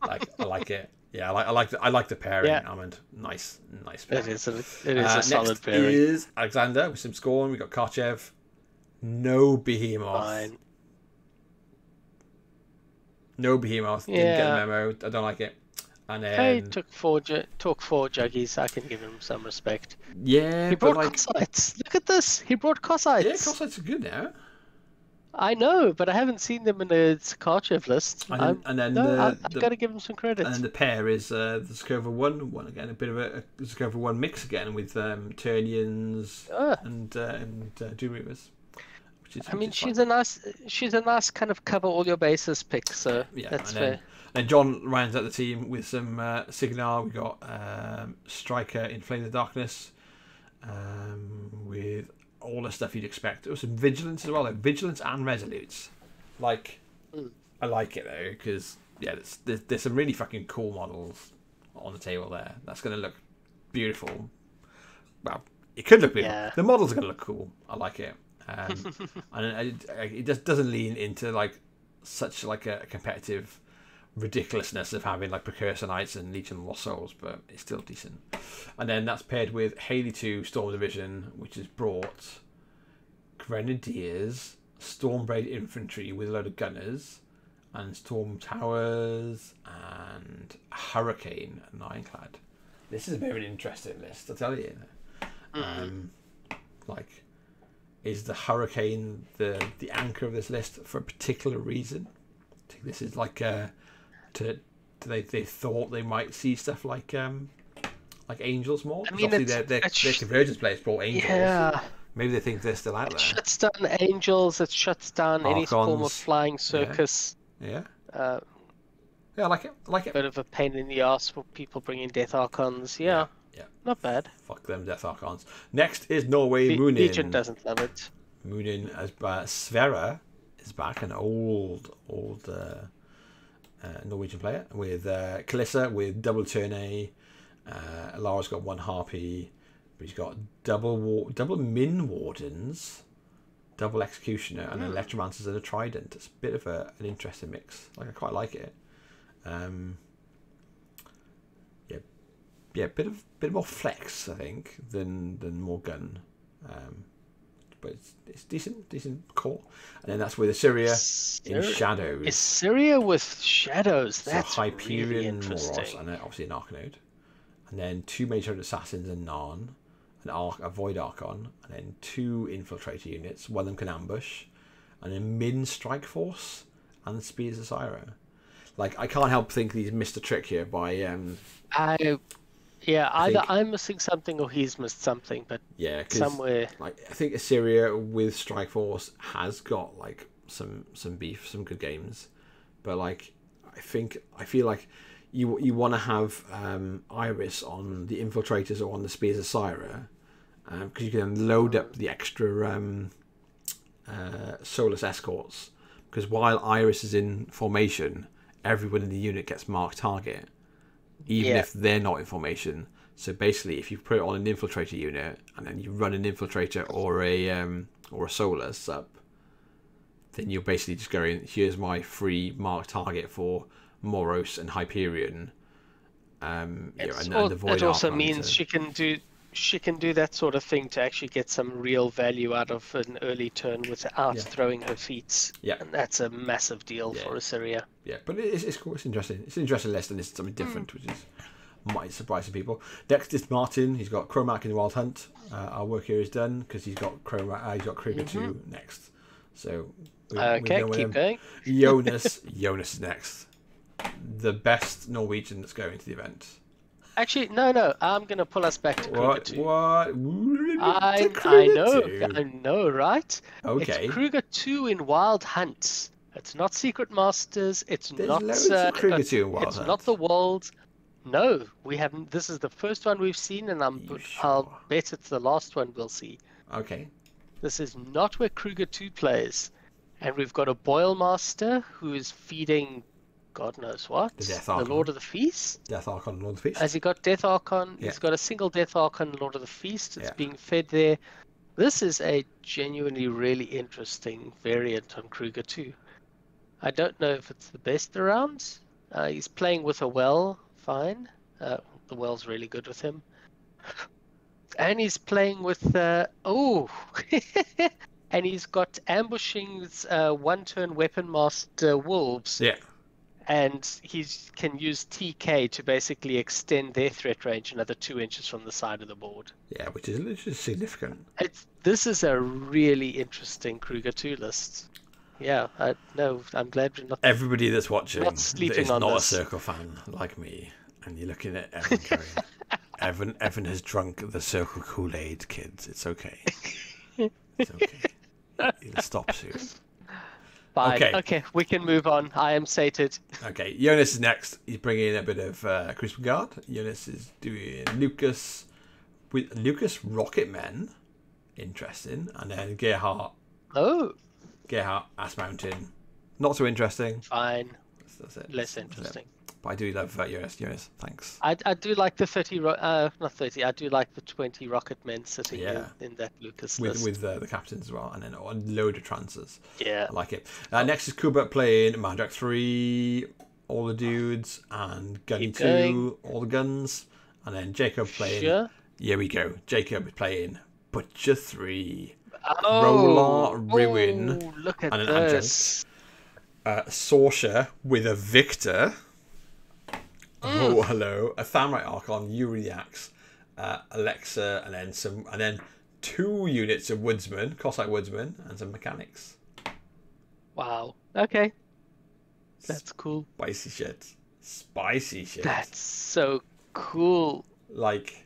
I like it. Yeah, I like the pairing. Almond, nice pairing. It is a solid pairing. Next is Alexander with some Scorn. We got Karchev. No Behemoth. Fine. No Behemoth. Didn't get a memo. I don't like it. And then he took four juggies. I can give him some respect. Yeah, he brought Cossites. Look at this. He brought Cossites. Yeah, Cossites are good now. I know, but I haven't seen them in a Karchev list. And then I've got to give them some credit. And then the pair is the Skirva one again, a bit of a Skirva one mix again with Turnians and Doom Reavers. I mean, she's a nice kind of cover all your bases pick, so yeah, that's and fair. And John rounds out the team with some Signar. We got Striker in Flame of the Darkness, with all the stuff you'd expect. There was some Vigilance as well, like Vigilance and Resolutes. Like, I like it though, because yeah, there's some really fucking cool models on the table there. That's going to look beautiful. Well, it could look beautiful. Yeah. The models are going to look cool. I like it. And it just doesn't lean into like such like a competitive ridiculousness of having like Precursor Knights and Legion of Lost Souls, but it's still decent. And then that's paired with Haley 2 Storm Division, which has brought Grenadiers, Stormblade Infantry with a load of gunners, and Storm Towers and Hurricane and Ironclad. This is a bit of an interesting list, I'll tell you. Like, is the Hurricane the anchor of this list for a particular reason? I think this is like they thought they might see stuff like Angels more. I mean, their Convergence players brought Angels. Yeah. Maybe they think they're still out there. It shuts down Angels. It shuts down Archons, any form of flying circus. Yeah. Yeah, I like it. Bit of a pain in the ass for people bringing Death Archons. Yeah. Not bad. Fuck them Death Archons. Next is Norway Moonin. Legion doesn't love it. Moonin as Sverre is back, an old Norwegian player with Kalissa with double Turn-A. Lara's got one Harpy, but he's got double Min Wardens, double Executioner, and Electromancers and a Trident. It's a bit of an interesting mix. Like, I quite like it. Yeah, bit more flex, I think, than more gun. But it's decent core. And then that's with Assyria in Shadows. Assyria with Shadows. That's so Hyperion, really interesting. Moros, and then obviously an Arcanode. And then 2 Mage Assassins and Narn, a Void Archon, and then 2 Infiltrator units. One of them can ambush, and then Min Strike Force and Spears of Syra. Like, I can't help think he's missed a trick here by either I'm missing something or he's missed something, but somewhere. Like, I think Assyria with Strike Force has got like some beef, some good games, but like I feel like you want to have Iris on the Infiltrators or on the Spears of Syra, because you can load up the extra Soulless Escorts. Because while Iris is in formation, everyone in the unit gets marked target, even if they're not in formation. So basically, if you put it on an Infiltrator unit and then you run an Infiltrator or a Soulless up, then you're basically just going, here's my free marked target for Moros and Hyperion. And the Void it also Archon means she can do that sort of thing to actually get some real value out of an early turn without throwing her feats. Yeah, and that's a massive deal for Assyria. Yeah, but it's cool. It's interesting. It's an interesting list, and it's something different, which is might surprise some people. Next is Martin. He's got Chromac in the Wild Hunt. Our work here is done because he's got Chromac. He's got Kruger 2 next. So keep going. Jonas is next. The best Norwegian that's going to the event. Actually, no. I'm going to pull us back to Kruger 2. What? I know, right? Okay. It's Kruger 2 in Wild Hunt. It's not Secret Masters. It's There's not loads of Kruger 2 in Wild Hunt. It's not the World. No, we haven't. This is the first one we've seen, and I'll bet it's the last one we'll see. Okay. This is not where Kruger 2 plays. And we've got a Boilmaster who is feeding God knows what. The Lord of the Feast? Death Archon, Lord of the Feast. Has he got Death Archon? Yeah. He's got a single Death Archon, Lord of the Feast. It's being fed there. This is a genuinely really interesting variant on Kruger 2. I don't know if it's the best around. He's playing with a well, fine. The well's really good with him. And he's playing with... and he's got ambushing's one-turn weapon master wolves. Yeah. And he can use TK to basically extend their threat range another 2 inches from the side of the board. Yeah, which is significant. This is a really interesting Kruger 2 list. Yeah, no, I'm glad we're not. Everybody that's watching Not that sleeping is on not this. a Circle fan like me, and you're looking at Evan going, Evan has drunk the Circle Kool-Aid, kids. It's okay. It's okay. It'll stop soon. Fine. Okay. Okay, we can move on. I am sated. Okay, Jonas is next. He's bringing in a bit of Chris Regard. Jonas is doing Lucas with Lucas Rocketmen. Interesting. And then Gerhardt Ass Mountain. Not so interesting. Fine. That's it. Less interesting. But I do love Jonas. Jonas, thanks. I do like the 30, not 30, I do like the 20 rocket men sitting in that Lucas list. With the captains as well, and then a load of transfers. Yeah. I like it. Next is Kuba playing Madrak 3, all the dudes, and Gunny 2, all the guns. And then Jacob playing... Sure. Here we go. Jacob is playing Butcher 3. Oh, Roller Ruin. Oh, look at and an this. adjunct. Sorcerer with a Victor. Oh, hello. A Thamrite Archon, Yuri the Axe, Alexa, and then 2 units of Woodsman, Cossack Woodsman, and some mechanics. Wow. Okay. That's cool. Spicy shit. Spicy shit. That's so cool. Like,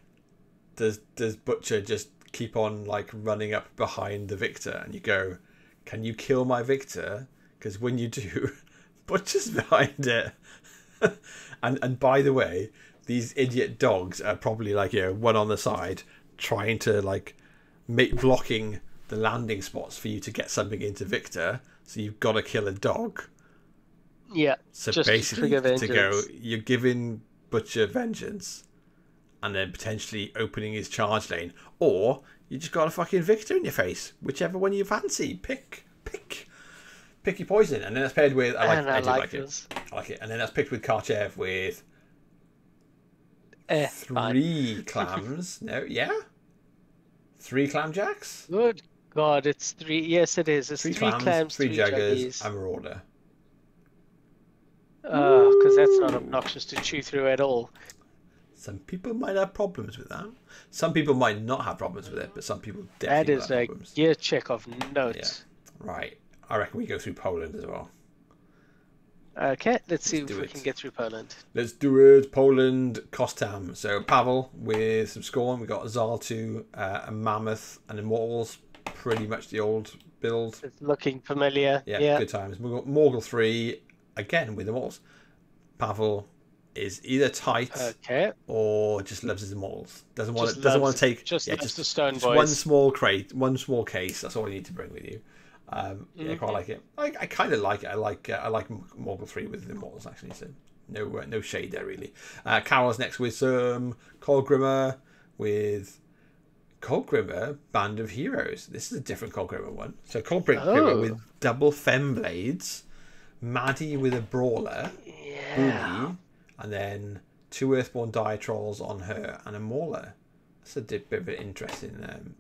does Butcher just keep on like running up behind the Victor, and you go, can you kill my Victor? Because when you do, Butcher's behind it. and by the way, these idiot dogs are probably like, one on the side trying to like blocking the landing spots for you to get something into Victor. So you've got to kill a dog. Yeah. So just basically to go, you're giving Butcher vengeance and then potentially opening his charge lane, or you just got a fucking Victor in your face, whichever one you fancy. Pick your poison. And then that's paired with I like it. And then that's picked with Karchev with 3 clams. No, yeah? 3 clamjacks? Good God, it's 3. Yes, it is. It's 3 clams, 3 3 juggers, juggies. and Marauder. Because that's not obnoxious to chew through at all. Some people might have problems with that. Some people might not have problems with it, but some people definitely have problems. That is a gear check of note. Yeah. Right. I reckon we go through Poland as well. Okay, let's see if we can get through Poland. Let's do it. Poland, Kostam. So Pavel with some Scorn. We got Zaltu, a Mammoth, and Immortals. Pretty much the old build. It's looking familiar. Yeah, good times. We've got Morgul 3, again with Immortals. Pavel is either tight or just loves his Immortals. Doesn't want to take just the stone just boys. one small case. That's all you need to bring with you. Yeah, quite like it. I kind of like it. I like Morgul 3 with the Immortals actually. So no shade there really. Carol's next with some Colgrimmer with Colgrimmer Band of Heroes. This is a different Colgrimmer one. So Colgrimmer with double Femblades, Maddie with a Brawler, Boomy, and then 2 Earthborn Dire Trolls on her and a Mauler. That's a bit of an interesting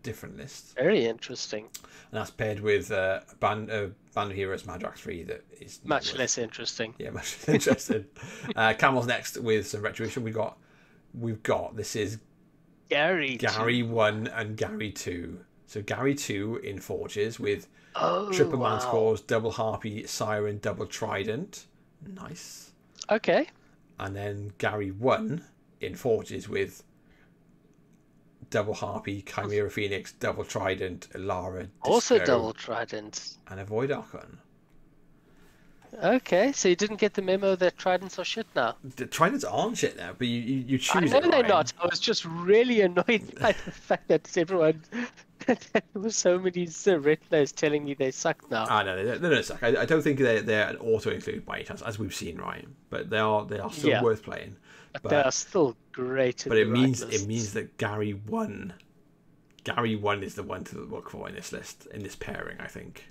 different list. Very interesting. And that's paired with Band of Heroes Madrak 3 that is much less interesting. Yeah, much less interesting. Camel's next with some Retribution. We've got this is Gary 1 and Gary 2. So Gary 2 in Forges with triple Man's Claws, double Harpy, Siren, double Trident. Nice. Okay. And then Gary 1 in Forges with double Harpy, Chimera Phoenix, double Trident, Alara, Disco, also double Trident, and a Void Archon. Okay, so you didn't get the memo that Tridents are shit now. The Tridents aren't shit now, but you choose. I know they're not. I was just really annoyed by the fact that everyone, there were so many red players telling me they suck now. No, they don't suck. I don't think they're an auto include by any chance, as we've seen, right? But they are still worth playing. But they are still great. But it means that Gary 1 is the one to look for in this list, in this pairing. I think.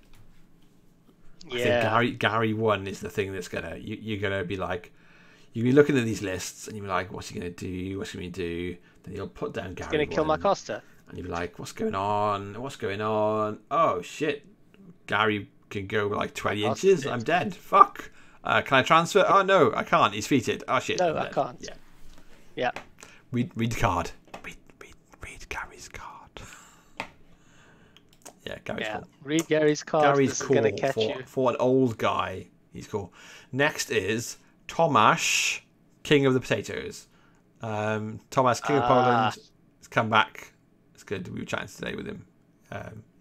Yeah. I think Gary 1 is the thing that's you're gonna be like, you'll be looking at these lists and you'll be like, what's he gonna do? What's he gonna do? Then you'll put down Gary. He's gonna kill my Costa. And you'll be like, what's going on? What's going on? Oh shit, Gary can go like 20 inches. I'm dead. Fuck. Can I transfer? Oh no, I can't. He's defeated. Oh shit. No, I can't. Yeah. Read card. Read Gary's card. Yeah, Gary's cool. Read Gary's card. Gary's this is cool going to catch you. For an old guy. He's cool. Next is Tomasz, King of the Potatoes. Tomasz, King of Poland, has come back. It's good. We were chatting today with him.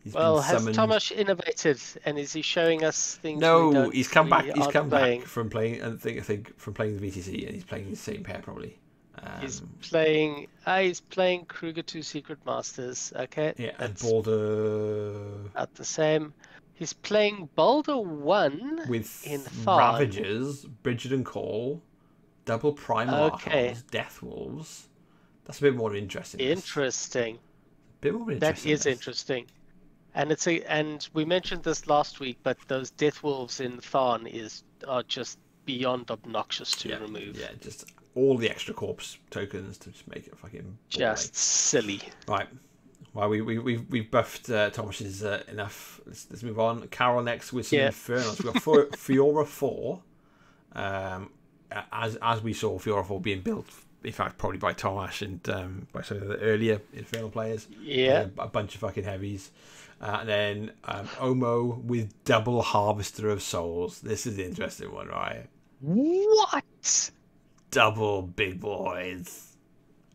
He's been summoned. Has Tomasz innovated, and is he showing us things? No, he's come back. He's come playing? back from playing. I think from playing the VTC, and he's playing the same pair probably. He's playing. He's playing Kruger 2 Secret Masters. Okay. Yeah, and Boulder. At the same. He's playing Boulder 1 with in Farn. Ravagers, Bridget and Call, double Primal Archons, Death Wolves. That's a bit more interesting. Interesting. A bit more interesting. That is interesting. And and we mentioned this last week, but those Death Wolves in Farn are just beyond obnoxious to remove. Yeah, just all the extra corpse tokens to just make it fucking just silly. Right. Well, we've buffed Tomash's enough. Let's move on. Carol next with some Infernals. We've got Fiora 4. As we saw Fiora 4 being built, in fact, probably by Tomasz and by some of the earlier Infernal players. Yeah. A bunch of fucking heavies. And then Omo with double Harvester of Souls. This is the interesting one, right? What? Double big boys.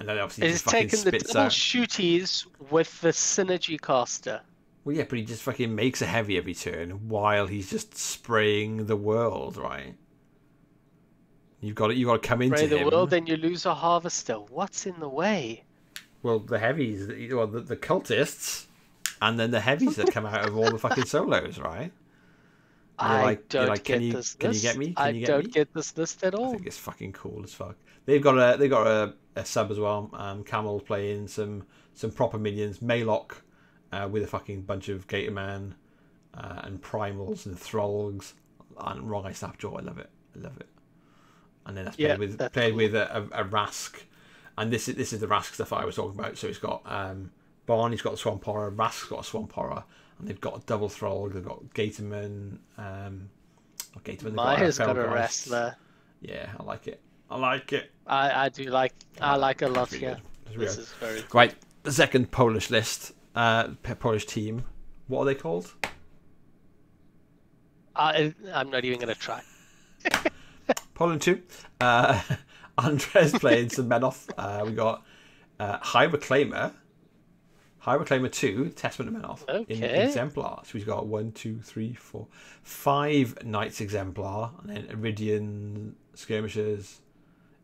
And then obviously he's taken the double shooties with the synergy caster. Well, yeah, but he just fucking makes a heavy every turn while he's just spraying the world, right? You've got to come into him. Spray the world, then you lose a harvester. What's in the way? Well, the heavies, well, the cultists, and then the heavies that come out of all the fucking solos, right? I don't get this list. Can you get me? I don't get this list at all. I think it's fucking cool as fuck. They've got a sub as well. Camel playing some proper minions. Maylock with a fucking bunch of Gatorman and Primals and Thralls and Wrong Eye Snapjaw. I love it. And then that's played with a Rask, and this is the Rask stuff I was talking about. So it's got Barney's got a Swamp Horror, Rask's got a Swamp Horror, and they've got a double Thrall. They've got Gatorman. Maya's got a Wrestler. Yeah, I like it. I do like. I like a lot. Really this is very cool. Right. The second Polish list, Polish team. What are they called? I'm not even going to try. Poland 2. Andres playing some Menoth. We got High Reclaimer 2, Testament of Menoth in Exemplar. So we've got 1, 2, 3, 4, 5 Knights Exemplar, and then Idrian Skirmishers,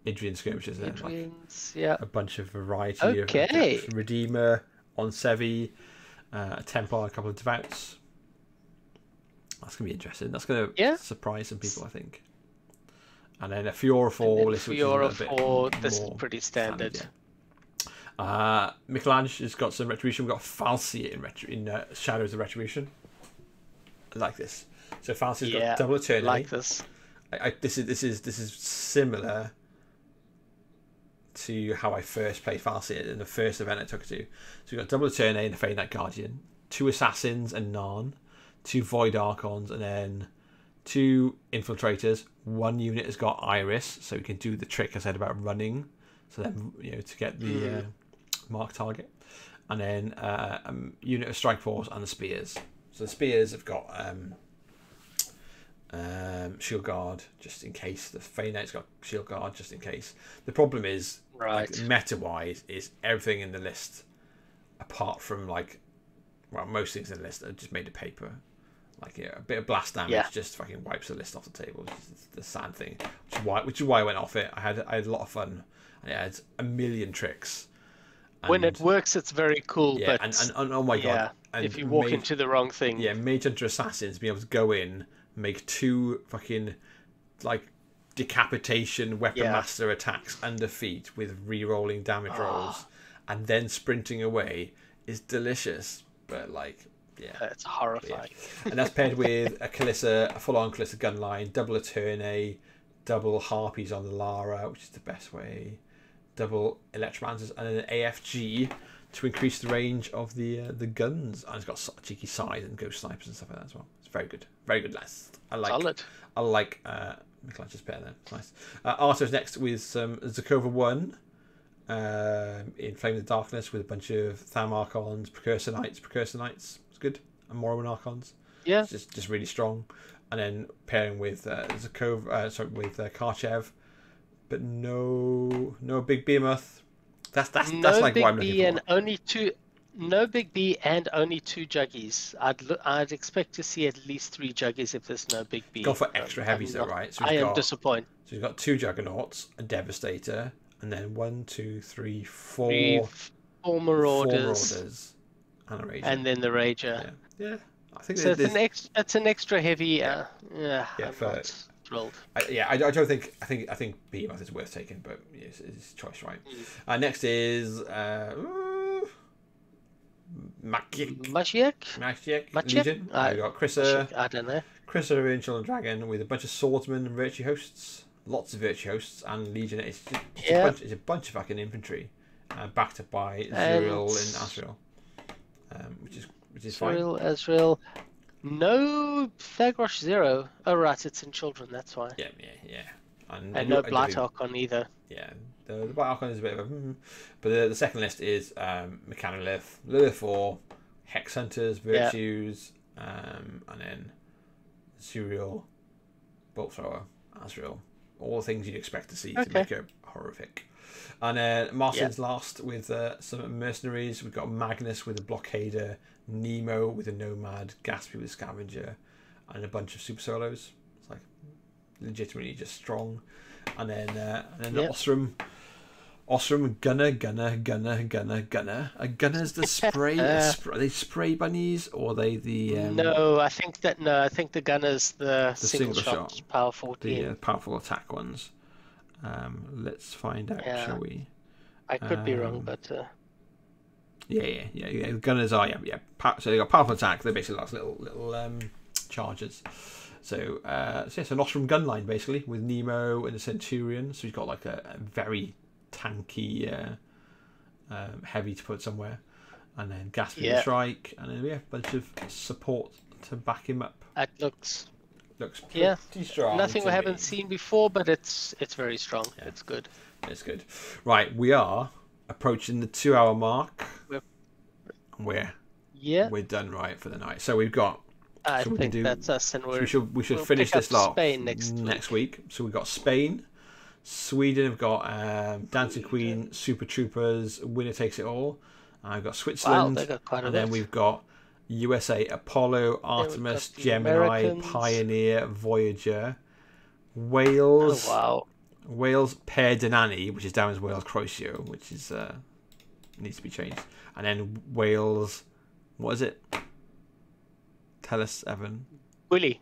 Idrians, yeah. A bunch of variety of Redeemer on Sevi, a Templar, a couple of Devouts. That's going to be interesting. That's going to surprise some people, I think. And then a Fiora 4 list, which is a little bit this is pretty standard. Michelangelo has got some Retribution. We've got Falsi in Shadows of Retribution. I like this. So Falsi's got double eternity. I like this. This is similar to how I first played Falsi in the first event I took it to. So we've got double eternity and a Fey Knight Guardian, 2 Assassins and Narn, 2 Void Archons, and then 2 Infiltrators. 1 unit has got Iris, so we can do the trick I said about running. So then, to get the mark target. And then a unit of Strike Force and the Spears. So the Spears have got Shield Guard, just in case. The Fey Knight's got Shield Guard, just in case. The problem is, meta-wise, is everything in the list, apart from, most things in the list are just made of paper. A bit of blast damage just fucking wipes the list off the table. It's the sad thing, which is why I went off it. I had a lot of fun. And it had a million tricks. And when it works, it's very cool. Yeah, but and oh my god! And if you walk into the wrong thing, Mage Hunter Assassins being able to go in, make 2 fucking decapitation weapon master attacks under feet with re-rolling damage rolls, and then sprinting away is delicious. But it's horrifying. And that's paired with a Kalissa, a full-on Kalissa gunline, double Eternae, double Harpies on the Lara, which is the best way, double Electromancers, and then an AFG to increase the range of the guns. And it's got cheeky side and ghost snipers and stuff like that as well. It's very good list. Solid. I like Michelangelo's pair there. It's nice. Arto's next with some Zakova 1 in Flame of the Darkness with a bunch of Tham Archons, Precursor Knights. It's good. and Morrowind Archons. Yeah. It's just really strong. And then pairing with Zakov, with Karchev, but no big behemoth. That's like big what I'm B looking and for. only two. No big B and only 2 juggies. I'd expect to see at least 3 juggies if there's no big B. Go for extra heavies though, right? So I am disappointed. So we've got 2 Juggernauts, a Devastator, and then 1, 2, 3, 4 4 Marauders, and a Rager. and then the Rager. Yeah. I think so it's an extra heavy. I'm not thrilled. I don't think. I think Behemoth is worth taking, but it's choice, right? Next is Maciek Legion. We got Chrissa. I don't know. Chrissa in Children Dragon with a bunch of swordsmen and virtue hosts. Lots of virtue hosts and Legion. It's a bunch of fucking infantry, backed up by Zuriel and Asriel, which is fine. Asriel. No Thagrosh 0. Oh right, it's in Children. That's why. Yeah. And no Blight Archon either. Yeah, the Blight Archon is a bit of a... But the second list is Mechanolith, Lilith 4, Hex Hunters, Virtues, and then Zuriel, Bolt Thrower, Asriel. All the things you'd expect to see to make it horrific. And then Martin's last with some mercenaries. We've got Magnus with a Blockader, Nemo with a Nomad, Gatsby with a Scavenger, and a bunch of super solos. It's like legitimately just strong. And then Osram, Gunner. Are Gunners the spray? Are they spray bunnies or are they the? No, I think the Gunner's the single shot power 14. The powerful attack ones. Let's find out, shall we? I could be wrong, but. Yeah. The Gunners are so they got powerful attack. They're basically like little chargers. So it's an Ostrom gun line basically with Nemo and the Centurion. So he's got like a very tanky heavy to put somewhere, and then Gatsby the Strike, and then a bunch of support to back him up. That looks pretty strong. Nothing we haven't seen before, but it's very strong. Yeah. It's good. It's good. Right, we are approaching the 2-hour mark. We're done right for the night. So we've got. I think that's us, and we should finish this lot next week. So we've got Spain, Sweden. We've got Dancing Queen, Super Troopers, Winner Takes It All. I've got Switzerland, they got quite a and bit. then we've got USA, Apollo, Artemis, Gemini, Americans. Pioneer, Voyager, Wales. Oh, wow. Wales, Per Denani, which is down as Wales Croatia, which is needs to be changed, and then Wales. What is it? Tell us, Evan. Willie.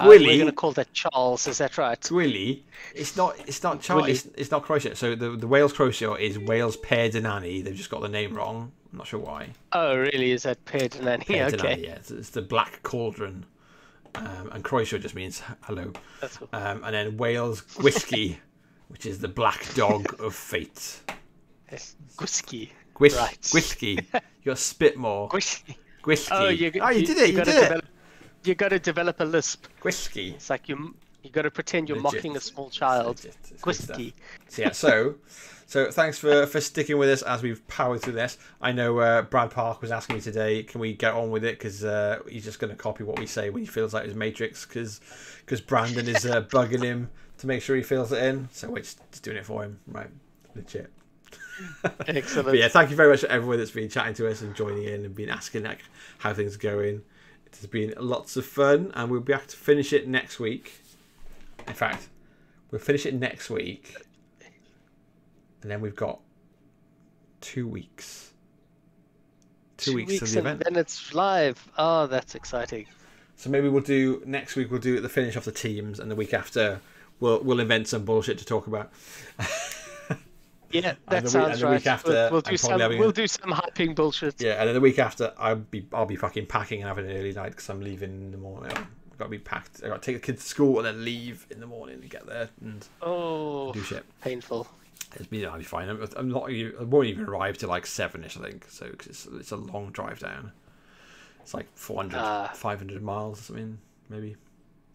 Willie. We're going to call that Charles. Is that right? Willie. It's not Charles. It's not Croatia. So the Wales Croatia is Wales Per Denani. They've just got the name wrong. I'm not sure why. Oh, really? Is that Per Denani? Denani, yeah. It's the Black Cauldron. And Croatia just means hello. That's cool. And then Wales Whiskey, which is the Black Dog of Fate. Whiskey. Right. Whiskey. You got spit more. Whiskey. Whiskey. Oh, you did it. You did it. You got to develop a lisp. Whiskey. It's like you got to pretend you're mocking a small child. Whiskey. So thanks for sticking with us as we've powered through this. I know Brad Park was asking me today, can we get on with it, because he's just going to copy what we say when he feels like his Matrix, because Brandon is bugging him to make sure he fills it in. So we're just doing it for him, right? Legit. Excellent. But yeah, thank you very much to everyone that's been chatting to us and joining in and been asking how things are going. It has been lots of fun, and we'll be back to finish it next week. In fact, we'll finish it next week, and then we've got 2 weeks. 2 weeks of the event. And then it's live. Oh, that's exciting. So maybe next week we'll do the finish off the teams, and the week after we'll invent some bullshit to talk about. Yeah, that sounds right. We'll do some hyping bullshit. Yeah, and then the week after I'll be fucking packing and having an early night because I'm leaving in the morning. I've got to be packed. I've got to take the kids to school and then leave in the morning to get there and do shit. Painful. I'll be fine. I'm not. I won't even arrive till like 7ish, I think. So cause it's a long drive down. It's like 500 miles or something, maybe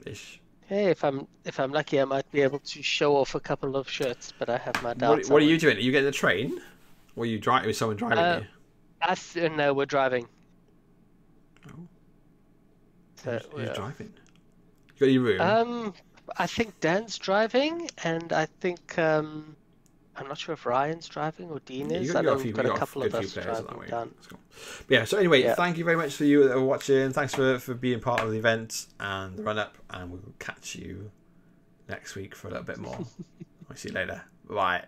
ish. Hey, if I'm lucky, I might be able to show off a couple of shirts, but I have my doubts. What are you doing? Are you getting the train, or are you driving? Is someone driving you? No, we're driving. Oh. Who's driving? You got your room? I think Dan's driving, and I think I'm not sure if Ryan's driving or Dean is. I know we've got a couple of us driving down. Cool. Yeah, so anyway, thank you very much for you that are watching. Thanks for being part of the event and the run-up, and we'll catch you next week for a little bit more. I'll see you later. Bye.